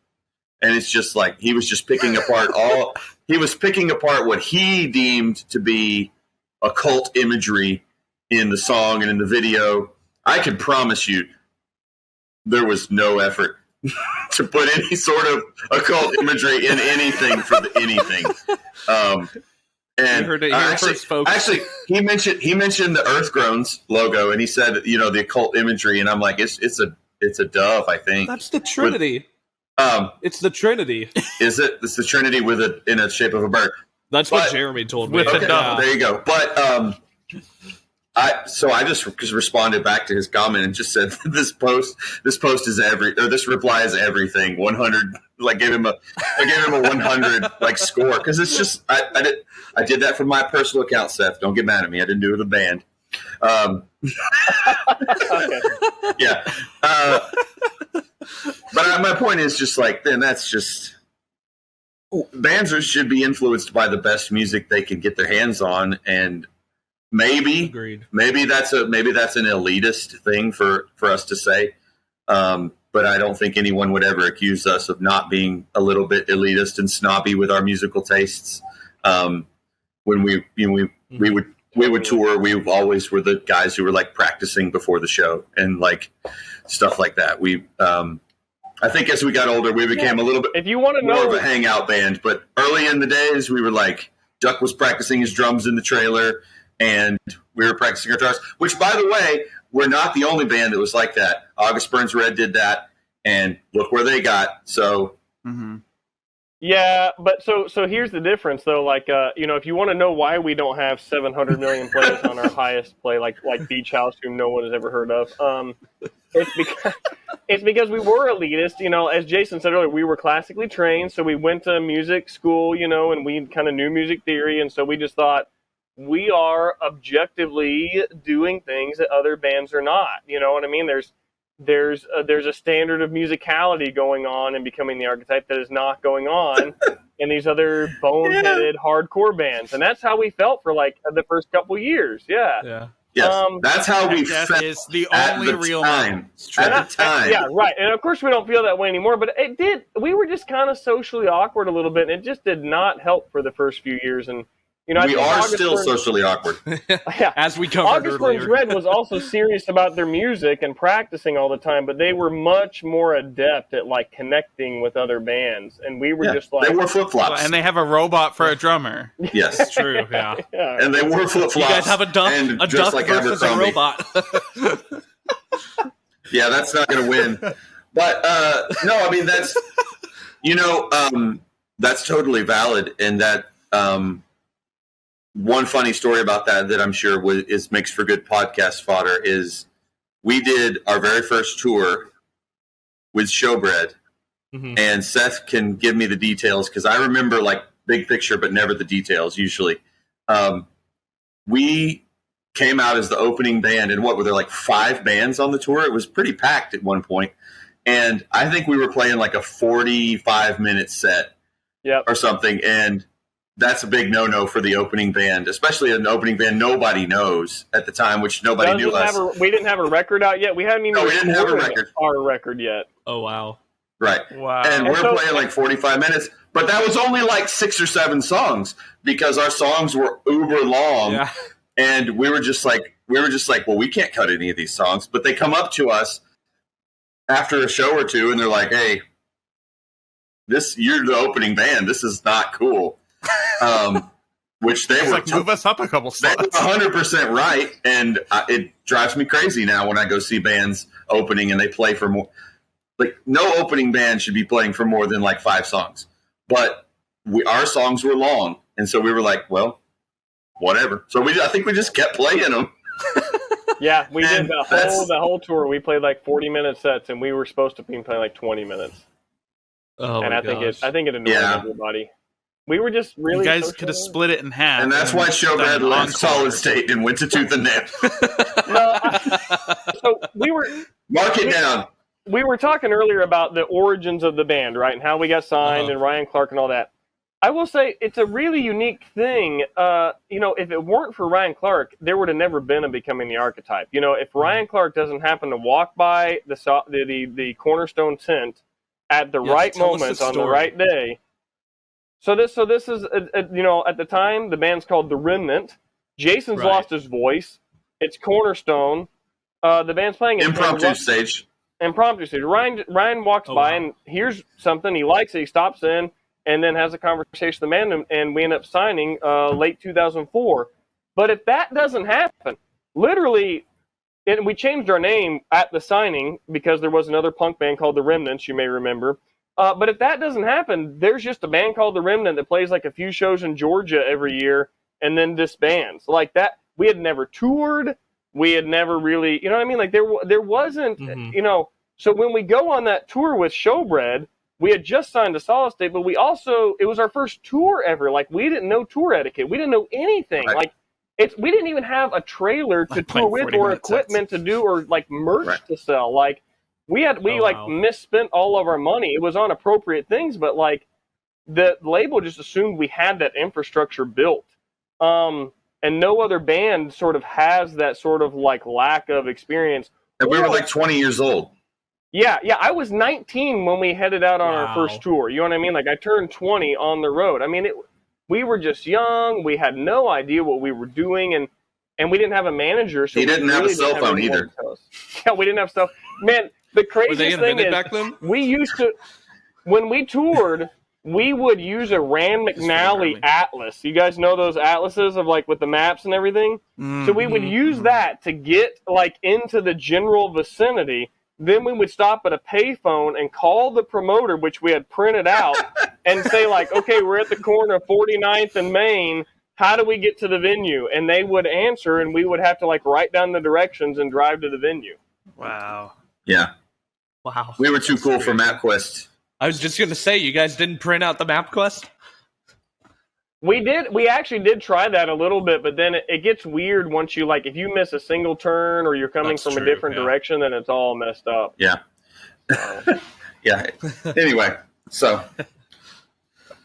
and it's just like he was just picking apart what he deemed to be occult imagery in the song and in the video. I can promise you there was no effort to put any sort of occult imagery in anything for anything. And you heard it here first, folks. Actually, he mentioned the Earth Groans logo, and he said, you know, the occult imagery, and I'm like, it's a dove, I think. That's the Trinity. It's the Trinity. Is it? It's the Trinity in a shape of a bird. That's what Jeremy told me. Okay, there you go. But I just responded back to his comment and just said this reply is everything. 100, like gave him a 100 like score, because it's just I did that from my personal account, Seth. Don't get mad at me. I didn't do it with a band. Yeah. But my point is just like, then that's just, bands should be influenced by the best music they can get their hands on, and maybe that's an elitist thing for us to say. But I don't think anyone would ever accuse us of not being a little bit elitist and snobby with our musical tastes. When we would tour, we always were the guys who were like practicing before the show and like stuff like that. I think as we got older, we became a little bit if you want to more know, of a hangout band. But early in the days, we were like, Duck was practicing his drums in the trailer, and we were practicing our guitars. Which, by the way, we're not the only band that was like that. August Burns Red did that, and look where they got. So, yeah, but so here's the difference, though. Like, if you want to know why we don't have 700 million plays on our highest play, like Beach House, whom no one has ever heard of, it's because we were elitist. As Jason said earlier, we were classically trained, so we went to music school, and we kind of knew music theory, and so we just thought we are objectively doing things that other bands are not. You know what I mean? There's a standard of musicality going on in Becoming the Archetype that is not going on in these other boneheaded hardcore bands, and that's how we felt for like the first couple years. Yeah. Yes, that's how we felt. Is the only real time. At the time. Yeah, right. And of course, we don't feel that way anymore. But it did. We were just kind of socially awkward a little bit, and it just did not help for the first few years. And we are still socially awkward. Yeah, as we covered August earlier. Burns Red was also serious about their music and practicing all the time, but they were much more adept at like connecting with other bands, and we were just like they wore flip flops, and they have a robot for a drummer. Yes, it's true. Yeah, and they wore flip flops. You guys have a duck like versus a robot. Yeah, that's not going to win. But no, I mean that's that's totally valid, and that. One funny story about that I'm sure makes for good podcast fodder is we did our very first tour with Showbread, and Seth can give me the details because I remember like big picture but never the details usually. We came out as the opening band, and what were there like 5 bands on the tour? It was pretty packed at one point, and I think we were playing like a 45-minute set or something, and that's a big no-no for the opening band, especially an opening band nobody knows at the time, which nobody knew us. We didn't have a record out yet. We hadn't even have our record yet. Oh, wow. Right. Wow. And we're playing like 45 minutes, but that was only like 6 or 7 songs because our songs were uber long. Yeah. And we were just like, well, we can't cut any of these songs. But they come up to us after a show or two, and they're like, hey, you're the opening band. This is not cool. Which they were like, move us up a couple spots. They were 100% right, and it drives me crazy now when I go see bands opening and they play for more. Like, no opening band should be playing for more than like 5 songs, but our songs were long, and so we were like, well, whatever. So I think we just kept playing them. Yeah, we did the whole tour. We played like 40-minute sets, and we were supposed to be playing like 20 minutes. Oh, and I think it annoyed everybody. We were just really. You guys could have split it in half. And that's why Showbread left Solid State and went to Tooth and Nail. So we were. Mark it down. We were talking earlier about the origins of the band, right? And how we got signed and Ryan Clark and all that. I will say it's a really unique thing. If it weren't for Ryan Clark, there would have never been a Becoming the Archetype. If Ryan Clark doesn't happen to walk by the Cornerstone tent at the right moment on the right day. So this is, at the time, the band's called The Remnant. Jason's lost his voice. It's Cornerstone. The band's playing impromptu stage. Ryan walks by and hears something. He likes it. He stops in and then has a conversation with the band, and we end up signing late 2004. But if that doesn't happen, literally, and we changed our name at the signing because there was another punk band called The Remnants, you may remember. But if that doesn't happen, there's just a band called The Remnant that plays like a few shows in Georgia every year and then disbands. Like that, we had never toured. we had never really, you know what I mean? Like there wasn't, you know, so when we go on that tour with Showbread, we had just signed to Solid State, but we also, it was our first tour ever. Like, we didn't know tour etiquette. We didn't know anything. Right. Like, we didn't even have a trailer to tour with or equipment to do or, like, merch to sell. Like, we misspent all of our money. It was on appropriate things, but, like, the label just assumed we had that infrastructure built. And no other band sort of has that sort of, like, lack of experience. And we were, like, 20 years old. Yeah, I was 19 when we headed out on our first tour. You know what I mean? Like, I turned 20 on the road. I mean, we were just young. We had no idea what we were doing, and we didn't have a manager. So he didn't have a cell phone either. Yeah, we didn't have stuff. Man, the craziest thing is, back then? we used to, when we toured, we would use a Rand McNally atlas. You guys know those atlases of, like, with the maps and everything? So we would use that to get, like, into the general vicinity. Then we would stop at a payphone and call the promoter, which we had printed out, and say, like, okay, we're at the corner of 49th and Main. How do we get to the venue? And they would answer, and we would have to, like, write down the directions and drive to the venue. Wow. Yeah. Wow. We were too cool for MapQuest. I was just going to say, you guys didn't print out the MapQuest? We did. We actually did try that a little bit, but then it gets weird once you, like, if you miss a single turn or you're coming from a different direction, then it's all messed up. Yeah. Yeah. Anyway, so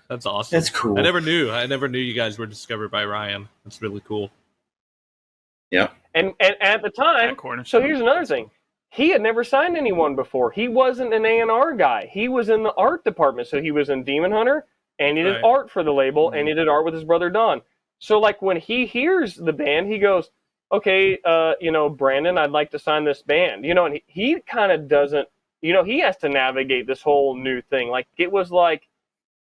that's awesome. That's cool. I never knew you guys were discovered by Ryan. That's really cool. Yeah. And at the time, so here's another thing. He had never signed anyone before. He wasn't an A&R guy. He was in the art department, so he was in Demon Hunter. And he did art for the label, and he did art with his brother Don. So, like, when he hears the band, he goes, okay, you know, Brandon, I'd like to sign this band. You know, and he kind of doesn't, you know, he has to navigate this whole new thing. Like, it was like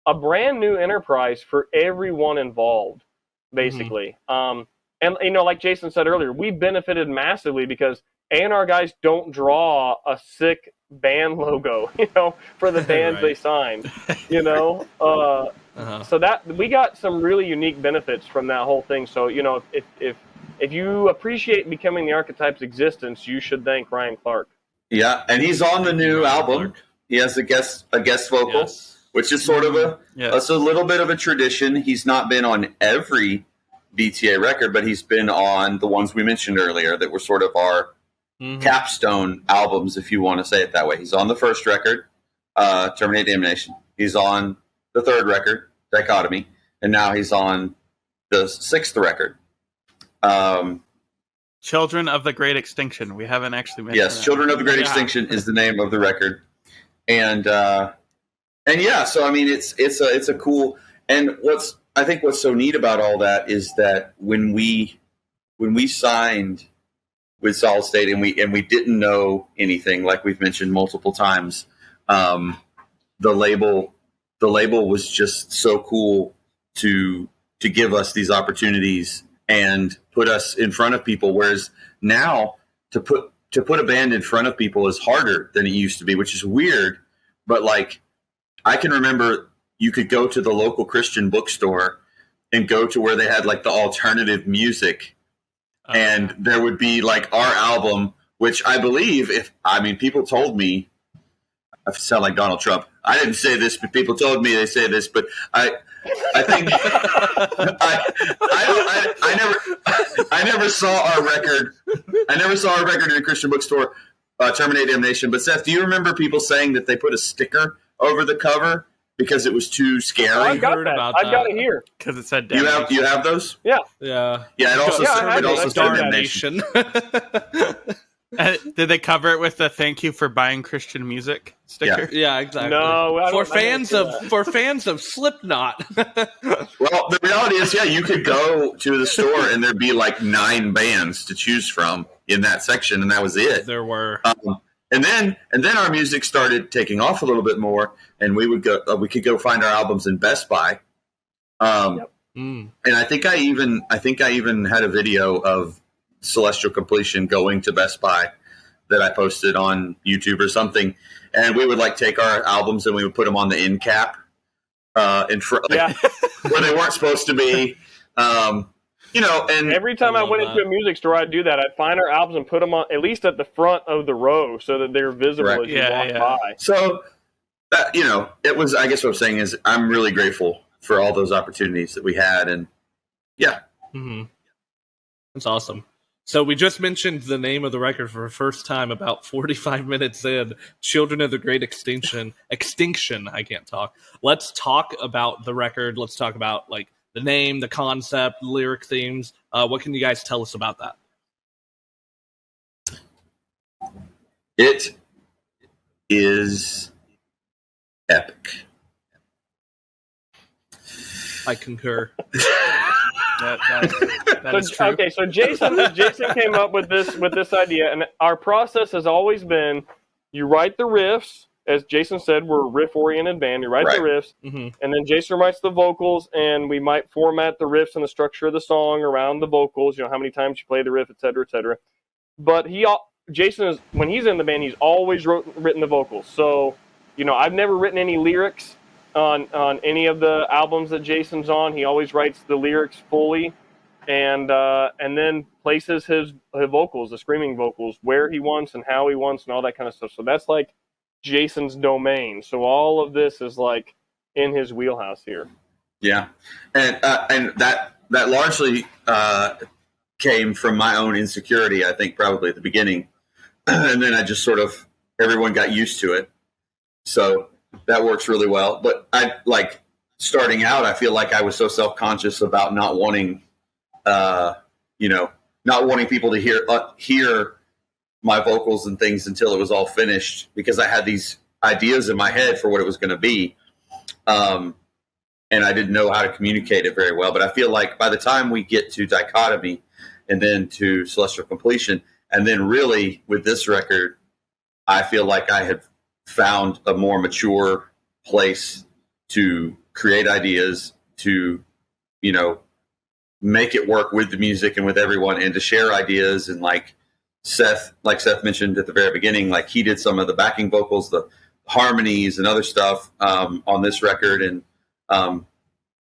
a brand new enterprise for everyone involved, basically. And, you know, like Jason said earlier, we benefited massively because A&R guys don't draw a sick band logo, you know, for the bands they signed, you know. So that we got some really unique benefits from that whole thing. So, you know, if you appreciate Becoming the Archetype's existence, you should thank Ryan Clark. Yeah, and he's on the new album. He has a guest vocal, which is sort of that's a little bit of a tradition. He's not been on every BTA record, but he's been on the ones we mentioned earlier that were sort of our capstone albums, if you want to say it that way. He's on the first record, Terminate Damnation. He's on the third record, Dichotomy, and now he's on the sixth record. Children of the Great Extinction. We haven't actually mentioned that. Children of the Great Extinction is the name of the record. And yeah, so I mean it's a cool, and I think what's so neat about all that is that when we signed with Solid State, and we didn't know anything, like we've mentioned multiple times. The label was just so cool to give us these opportunities and put us in front of people. Whereas now to put a band in front of people is harder than it used to be, which is weird. But, like, I can remember you could go to the local Christian bookstore and go to where they had, like, the alternative music. And there would be, like, our album, which I believe, people told me, I sound like Donald Trump. I didn't say this, but people told me they say this, but I think I never saw our record. I never saw our record in a Christian bookstore, Terminate Damnation. But Seth, do you remember people saying that they put a sticker over the cover because it was too scary? I got that. I've got it here because it said damnation. You have those? Yeah. It also said damnation. Did they cover it with the "Thank you for buying Christian music" sticker? Yeah, exactly. No, for fans of Slipknot. Well, the reality is, you could go to the store and there'd be like 9 bands to choose from in that section, and that was it. There were. And then our music started taking off a little bit more, and we could go find our albums in Best Buy. And I think I even had a video of Celestial Completion going to Best Buy that I posted on YouTube or something, and we would, like, take our albums and we would put them on the end cap in front, where they weren't supposed to be. And every time I went into a music store, I'd do that. I'd find our albums and put them on at least at the front of the row so that they're visible as you walk by. So, it was. I guess what I'm saying is I'm really grateful for all those opportunities that we had, and that's awesome. So we just mentioned the name of the record for the first time about 45 minutes in. Children of the Great Extinction. I can't talk. Let's talk about the record. Let's talk about like the name, the concept, lyric themes. What can you guys tell us about that? It is epic. I concur. That is true. Okay, so Jason came up with this idea, and our process has always been: you write the riffs, as Jason said, we're a riff-oriented band. You write the riffs, and then Jason writes the vocals, and we might format the riffs and the structure of the song around the vocals. How many times you play the riff, et cetera, et cetera. But Jason when he's in the band, he's always written the vocals. So, I've never written any lyrics on any of the albums that Jason's on. He always writes the lyrics fully, and then places his vocals, the screaming vocals, where he wants and how he wants and all that kind of stuff. So that's like Jason's domain. So all of this is like in his wheelhouse here. Yeah, and that largely came from my own insecurity, I think, probably at the beginning, and then I just sort of everyone got used to it. So that works really well. But I like starting out, I feel like I was so self-conscious about not wanting, not wanting people to hear my vocals and things until it was all finished, because I had these ideas in my head for what it was going to be. And I didn't know how to communicate it very well. But I feel like by the time we get to Dichotomy and then to Celestial Completion, and then really with this record, I feel like I had found a more mature place to create ideas, to, make it work with the music and with everyone, and to share ideas. And like Seth mentioned at the very beginning, like he did some of the backing vocals, the harmonies and other stuff on this record. And,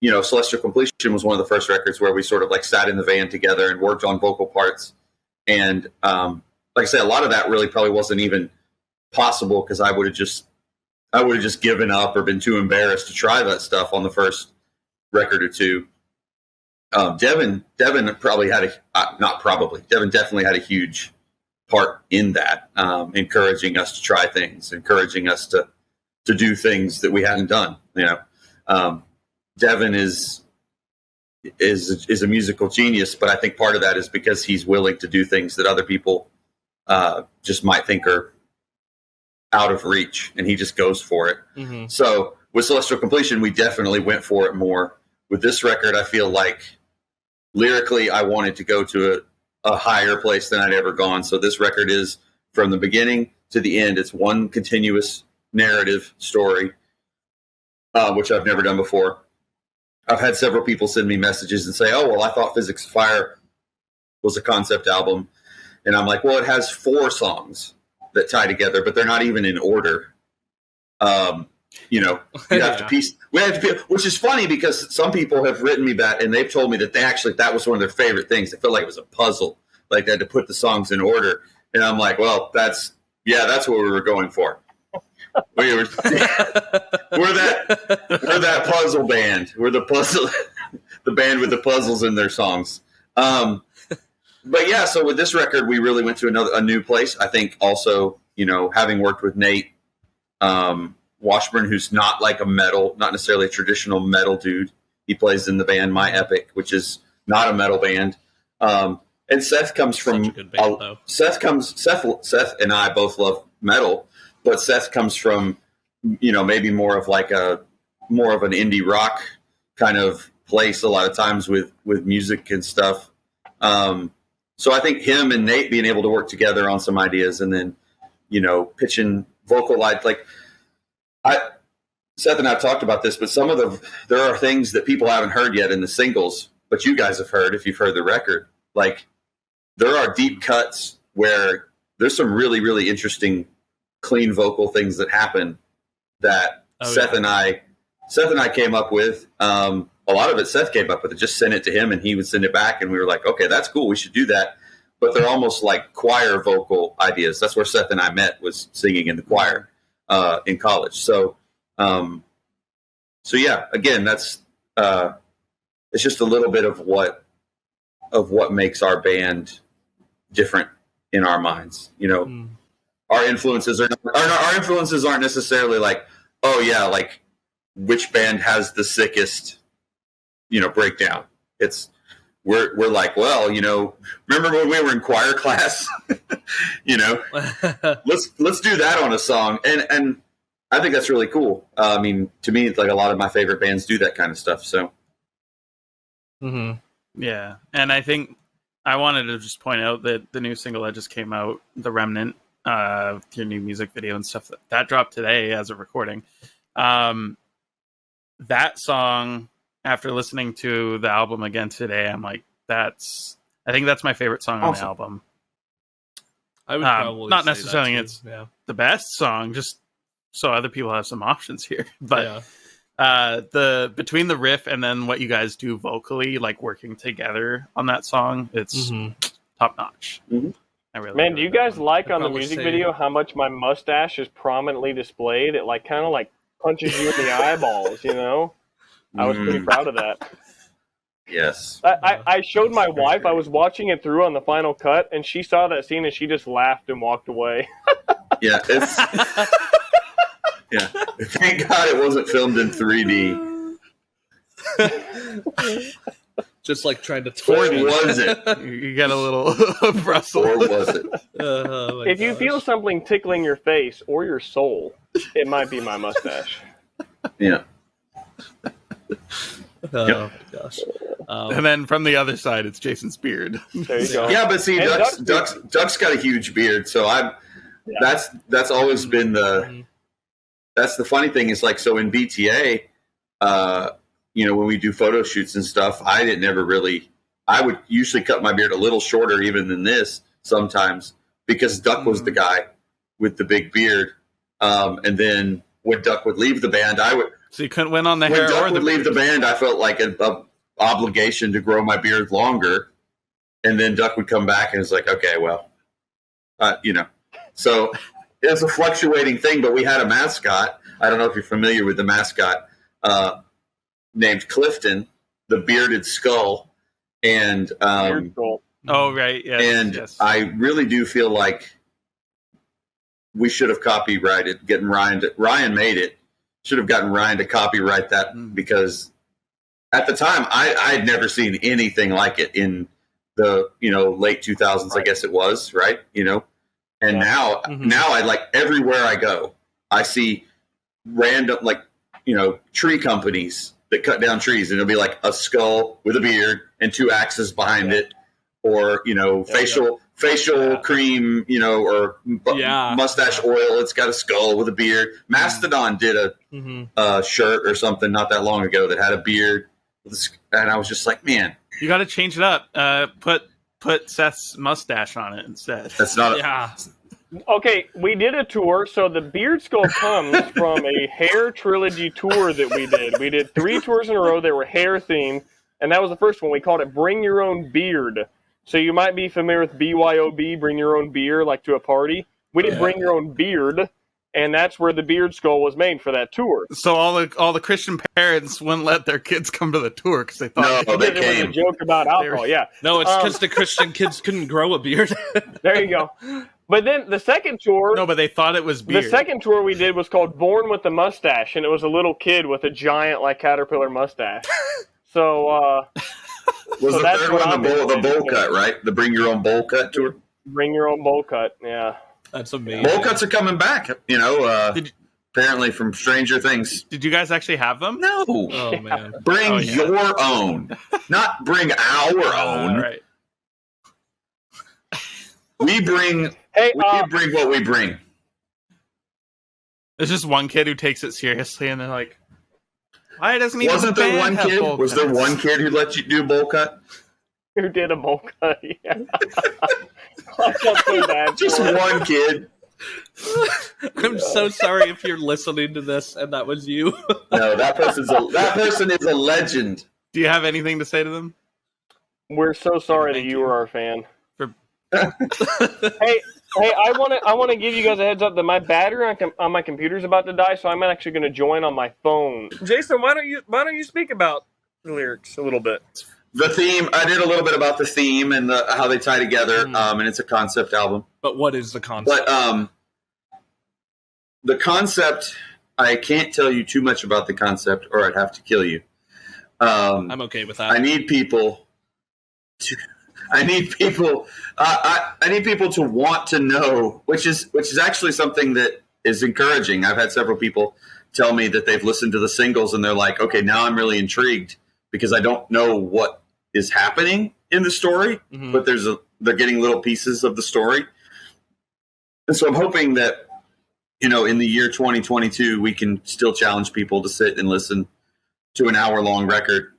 Celestial Completion was one of the first records where we sort of like sat in the van together and worked on vocal parts. And like I say, a lot of that really probably wasn't even possible because I would have just given up or been too embarrassed to try that stuff on the first record or two. Devin definitely had a huge part in that, encouraging us to try things, encouraging us to do things that we hadn't done. Devin is a musical genius, but I think part of that is because he's willing to do things that other people just might think are out of reach, and he just goes for it. Mm-hmm. So with Celestial Completion, we definitely went for it more. With this record, I feel like lyrically, I wanted to go to a higher place than I'd ever gone. So this record is from the beginning to the end. It's one continuous narrative story, which I've never done before. I've had several people send me messages and say, "Oh, well, I thought Physics of Fire was a concept album." And I'm like, well, it has 4 songs that tie together, but they're not even in order. You have to piece. We have to, which is funny because some people have written me back and they've told me that that was one of their favorite things. They felt like it was a puzzle, like they had to put the songs in order. And I'm like, well, that's what we were going for. We're that puzzle band. We're the band with the puzzles in their songs. But yeah, so with this record, we really went to a new place. I think also, having worked with Nate Washburn, who's not like not necessarily a traditional metal dude. He plays in the band My Epic, which is not a metal band. And Seth comes from such a good band, though. Seth and I both love metal, but Seth comes from, maybe more of an indie rock kind of place a lot of times with music and stuff. So I think him and Nate being able to work together on some ideas and then, pitching vocal lines, Seth and I have talked about this, but there are things that people haven't heard yet in the singles, but you guys have heard if you've heard the record. Like, there are deep cuts where there's some really, really interesting, clean vocal things that happen that Seth and I came up with. a lot of it Seth came up with it. Just sent it to him, and he would send it back, and we were like, okay, that's cool. We should do that. But they're almost like choir vocal ideas. That's where Seth and I met, was singing in the choir in college. So yeah, again, that's it's just a little bit of what makes our band different in our minds. You know, our influences aren't necessarily like, oh yeah, like which band has the sickest, you know, breakdown. It's we're like, well, you know, remember when we were in choir class? You know, let's do that on a song, and I think that's really cool. I mean, to me, like a lot of my favorite bands do that kind of stuff. So, yeah, and I think I wanted to just point out that the new single that just came out, "The Remnant," your new music video and stuff that dropped today as a recording. That song, after listening to the album again today, I'm like, I think that's my favorite song on the album. I would probably not say necessarily that it's the best song, just so other people have some options here. But between the riff and then what you guys do vocally, like working together on that song, it's top notch. I really Man, do you guys like on the music video how much my mustache is prominently displayed? It like kind of like punches you in the eyeballs, you know? I was pretty proud of that. Yes. I showed my wife, I was watching it through on the final cut, and she saw that scene and she just laughed and walked away. Yeah, it's yeah. Thank God it wasn't filmed in 3D. Just like trying to Or was it? You got a little Brussels. Or was it? If you feel something tickling your face or your soul, it might be my mustache. Yeah. Oh my gosh. And then from the other side, it's Jason's beard. There you go. Yeah, but see, Duck's got a huge beard, so that's always been that's the funny thing is, like, so in BTA, you know, when we do photo shoots and stuff, I would usually cut my beard a little shorter even than this sometimes, because Duck was the guy with the big beard. And then when Duck would leave the band, so you couldn't win on the hair. When Duck or would leave the band, I felt like an obligation to grow my beard longer. And then Duck would come back and it's like, okay, well, you know. So it was a fluctuating thing, but we had a mascot. I don't know if you're familiar with the mascot named Clifton, the bearded skull. And Skull. oh, right. Yes, and yes. I really do feel like we should have copyrighted, getting Ryan made it. Should have gotten Ryan to copyright that, because at the time I had never seen anything like it in the, you know, late 2000s, right. I guess it was, right? You know, and now I, like, everywhere I go, I see random, like, you know, tree companies that cut down trees, and it'll be like a skull with a beard and two axes behind it, or, you know, facial cream, you know, or mustache oil. It's got a skull with a beard. Mastodon did a shirt or something not that long ago that had a beard, and I was just like, man, you got to change it up. Put Seth's mustache on it instead. That's not. Okay, we did a tour, so the beard skull comes from a hair trilogy tour that we did. We did 3 tours in a row that were hair themed, and that was the first one. We called it Bring Your Own Beard. So you might be familiar with BYOB, Bring Your Own Beer, like to a party. We did Bring Your Own Beard, and that's where the beard skull was made for that tour. So all the Christian parents wouldn't let their kids come to the tour because they thought they it was a joke about alcohol. Yeah, no, it's because the Christian kids couldn't grow a beard. There you go. But then the second tour... No, but they thought it was beard. The second tour we did was called Born with the Mustache, and it was a little kid with a giant, like, caterpillar mustache. So, was the third one the bowl cut, right? The Bring Your Own Bowl Cut tour? Bring Your Own Bowl Cut, yeah. That's amazing. Bowl cuts are coming back, you know, apparently from Stranger Things. Did you guys actually have them? No. Oh, man. Bring your own, not bring our own. Right. We bring bring what we bring. There's just one kid who takes it seriously, and they're like, "Why doesn't he?" Wasn't there one kid? Was there one kid who let you do bowl cut? Who did a bowl cut? Yeah. I felt so bad. Just one kid. I'm so sorry if you're listening to this and that was you. No, that person is a legend Do you have anything to say to them? We're so sorry that you were our fan. Hey, I want to give you guys a heads up that my battery on my computer is about to die, so I'm actually going to join on my phone. Jason, why don't you speak about the lyrics a little bit? The theme. I did a little bit about the theme and how they tie together. And it's a concept album. But what is the concept? But the concept, I can't tell you too much about the concept, or I'd have to kill you. I'm okay with that. I need people to want to know, which is actually something that is encouraging. I've had several people tell me that they've listened to the singles and they're like, okay, now I'm really intrigued because I don't know what is happening in the story, but they're getting little pieces of the story. And so I'm hoping that, in the year 2022, we can still challenge people to sit and listen to an hour-long record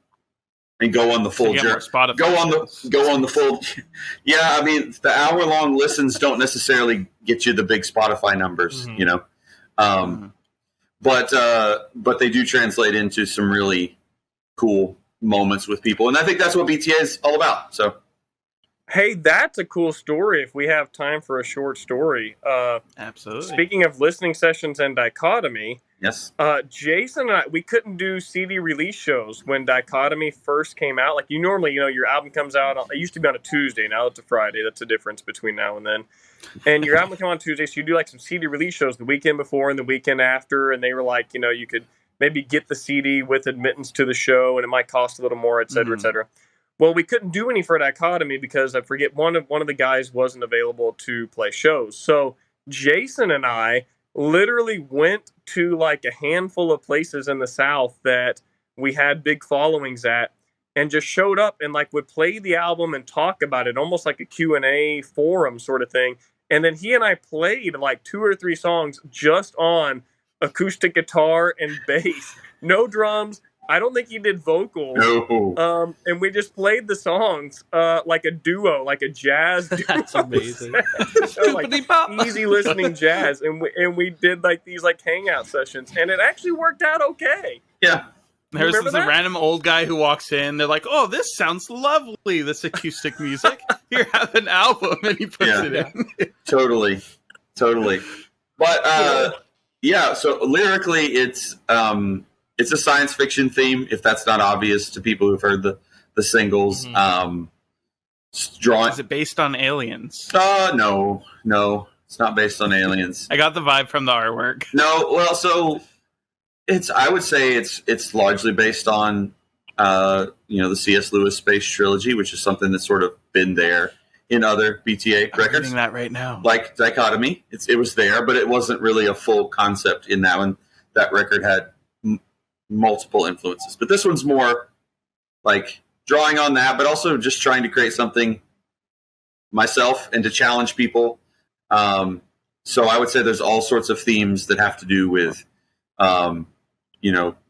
and go on the full journey. Go on the full. Yeah, I mean, the hour-long listens don't necessarily get you the big Spotify numbers, but they do translate into some really cool moments with people, and I think that's what BTA is all about. So, hey, that's a cool story. If we have time for a short story, absolutely. Speaking of listening sessions and dichotomy. Yes. Jason and I, we couldn't do CD release shows when Dichotomy first came out. Like you normally, your album comes out. It used to be on a Tuesday. Now it's a Friday. That's the difference between now and then. And your album would come on Tuesday, so you do like some CD release shows the weekend before and the weekend after. And they were like, you could maybe get the CD with admittance to the show, and it might cost a little more, et cetera, et cetera. Well, we couldn't do any for Dichotomy because I forget one of the guys wasn't available to play shows. So Jason and I literally went to like a handful of places in the South that we had big followings at and just showed up and like would play the album and talk about it, almost like a Q&A forum sort of thing. And then he and I played like 2 or 3 songs just on acoustic guitar and bass, no drums. I don't think he did vocals. No. And we just played the songs like a duo, like a jazz duo. That's amazing. Like easy listening jazz. And we did like these like hangout sessions, and it actually worked out okay. Yeah. There's this random old guy who walks in. They're like, "Oh, this sounds lovely. This acoustic music. Here, have an album," and he puts it in. Totally. But yeah. So lyrically, it's a science fiction theme, if that's not obvious to people who've heard the singles. Is it based on aliens? No, it's not based on aliens. I got the vibe from the artwork. No, well, so I would say it's largely based on the C.S. Lewis Space Trilogy, which is something that's sort of been there in other BTA records. I'm reading that right now. Like Dichotomy, it was there, but it wasn't really a full concept in that one. That record had multiple influences, but this one's more like drawing on that, but also just trying to create something myself and to challenge people. So I would say there's all sorts of themes that have to do with,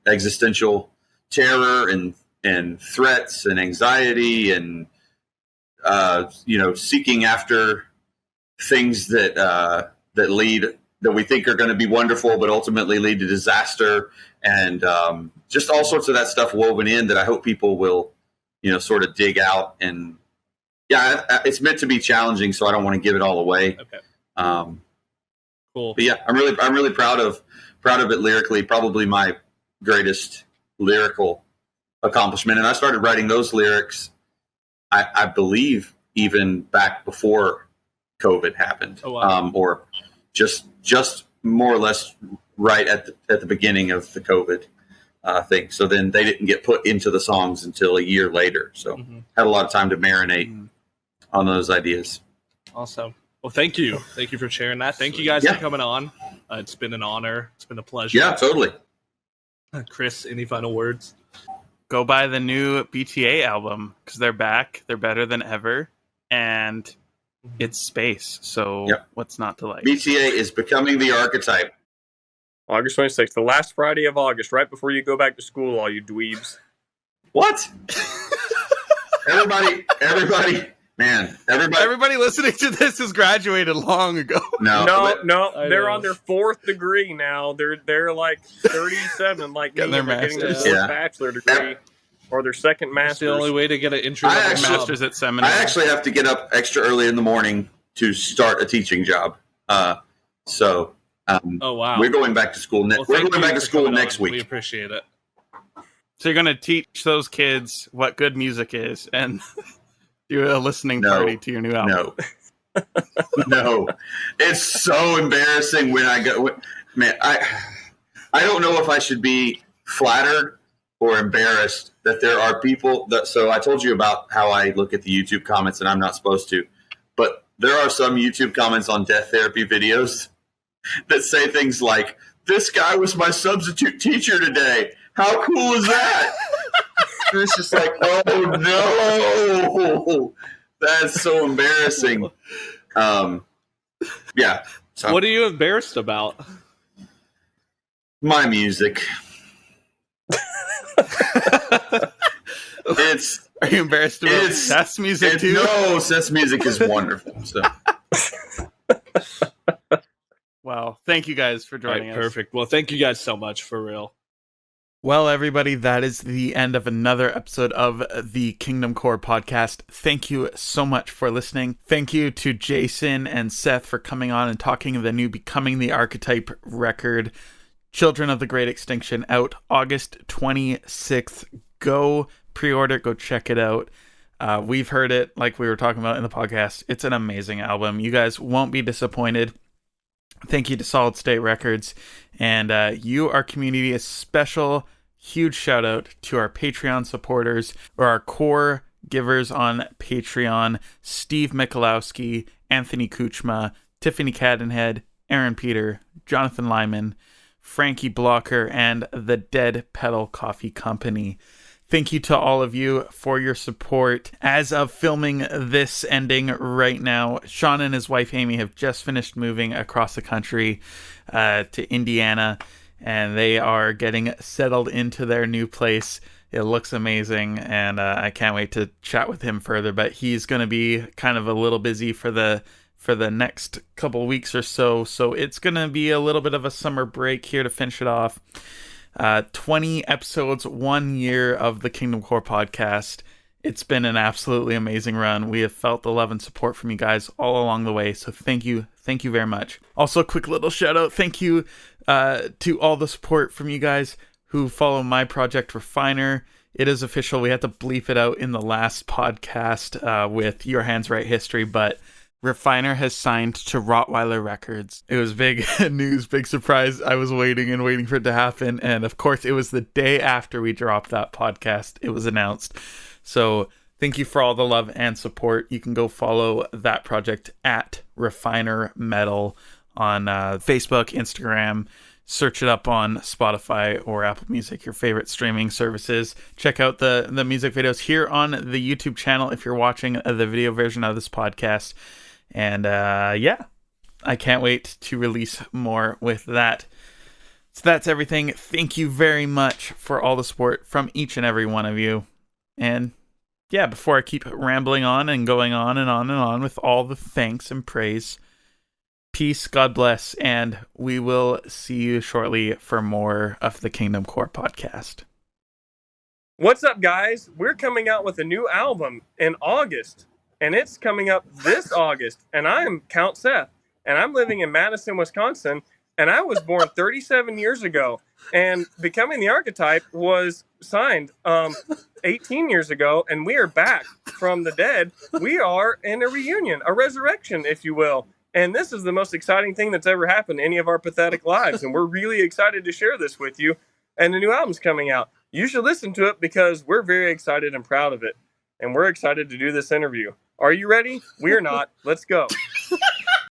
existential terror and threats and anxiety and, seeking after things that we think are going to be wonderful, but ultimately lead to disaster. And just all sorts of that stuff woven in that I hope people will, sort of dig out. And it's meant to be challenging, so I don't want to give it all away. Okay. Cool. But yeah, I'm really proud of it lyrically. Probably my greatest lyrical accomplishment. And I started writing those lyrics, I believe, even back before COVID happened. Oh, wow. Or just more or less right at the beginning of the COVID thing. So then they didn't get put into the songs until a year later. So had a lot of time to marinate on those ideas. Awesome. Well, thank you. Thank you for sharing that. Thank you guys for coming on. It's been an honor. It's been a pleasure. Yeah, totally. Chris, any final words? Go buy the new BTA album because they're back. They're better than ever. And it's space. So what's not to like? BTA is Becoming the Archetype. August 26th, the last Friday of August, right before you go back to school, all you dweebs. What? Everybody, man, everybody listening to this has graduated long ago. No, they're on their 4th degree now. They're like 37, like getting me. their They're getting their masters. 4th bachelor degree. or their second master's. That's the only way to get an entry master's at seminary. I actually have to get up extra early in the morning to start a teaching job. Oh wow! We're going back to school. We're going back to school next week. We appreciate it. So you're going to teach those kids what good music is and do a listening party to your new album. No, it's so embarrassing when I go. Man, I don't know if I should be flattered or embarrassed that there are people that. So I told you about how I look at the YouTube comments and I'm not supposed to, but there are some YouTube comments on death therapy videos that say things like, "This guy was my substitute teacher today. How cool is that?" It's just like, oh no, that's so embarrassing. Yeah. So, what are you embarrassed about? My music. Are you embarrassed about Seth's music too? No, Seth's music is wonderful. So. Well, thank you guys for joining us. Perfect. Well, thank you guys so much, for real. Well, everybody, that is the end of another episode of the KingdomCore Podcast. Thank you so much for listening. Thank you to Jason and Seth for coming on and talking the new Becoming the Archetype record, Children of the Great Extinction, out August 26th. Go pre-order, go check it out. We've heard it like we were talking about in the podcast. It's an amazing album. You guys won't be disappointed. Thank you to Solid State Records, and you, our community, a special, huge shout out to our Patreon supporters, or our core givers on Patreon: Steve Michalowski, Anthony Kuchma, Tiffany Cadenhead, Aaron Peter, Jonathan Lyman, Frankie Blocker, and the Dead Pedal Coffee Company. Thank you to all of you for your support. As of filming this ending right now, Sean and his wife Amy have just finished moving across the country to Indiana, and they are getting settled into their new place. It looks amazing, and I can't wait to chat with him further, but he's going to be kind of a little busy for the next couple weeks or so, so it's going to be a little bit of a summer break here to finish it off. 20 episodes, 1 year of the KingdomCore Podcast. It's been an absolutely amazing run. We have felt the love and support from you guys all along the way, so thank you very much. Also, a quick little shout out, thank you to all the support from you guys who follow my project Refiner. It is official. We had to bleep it out in the last podcast with Your Hands Write History, but Refiner has signed to Rottweiler Records. It was big news, big surprise. I was waiting for it to happen. And of course, it was the day after we dropped that podcast, it was announced. So thank you for all the love and support. You can go follow that project at Refiner Metal on Facebook, Instagram. Search it up on Spotify or Apple Music, your favorite streaming services. Check out the music videos here on the YouTube channel if you're watching the video version of this podcast. And yeah, I can't wait to release more with that. So that's everything. Thank you very much for all the support from each and every one of you. And yeah, before I keep rambling on and going on and on and on with all the thanks and praise, peace, God bless, and we will see you shortly for more of the KingdomCore Podcast. What's up, guys? We're coming out with a new album in August, and it's coming up this August. And I am Count Seth, and I'm living in Madison, Wisconsin, and I was born 37 years ago. And Becoming the Archetype was signed 18 years ago, and we are back from the dead. We are in a reunion, a resurrection, if you will. And this is the most exciting thing that's ever happened in any of our pathetic lives. And we're really excited to share this with you. And the new album's coming out. You should listen to it because we're very excited and proud of it. And we're excited to do this interview. Are you ready? We're not. Let's go.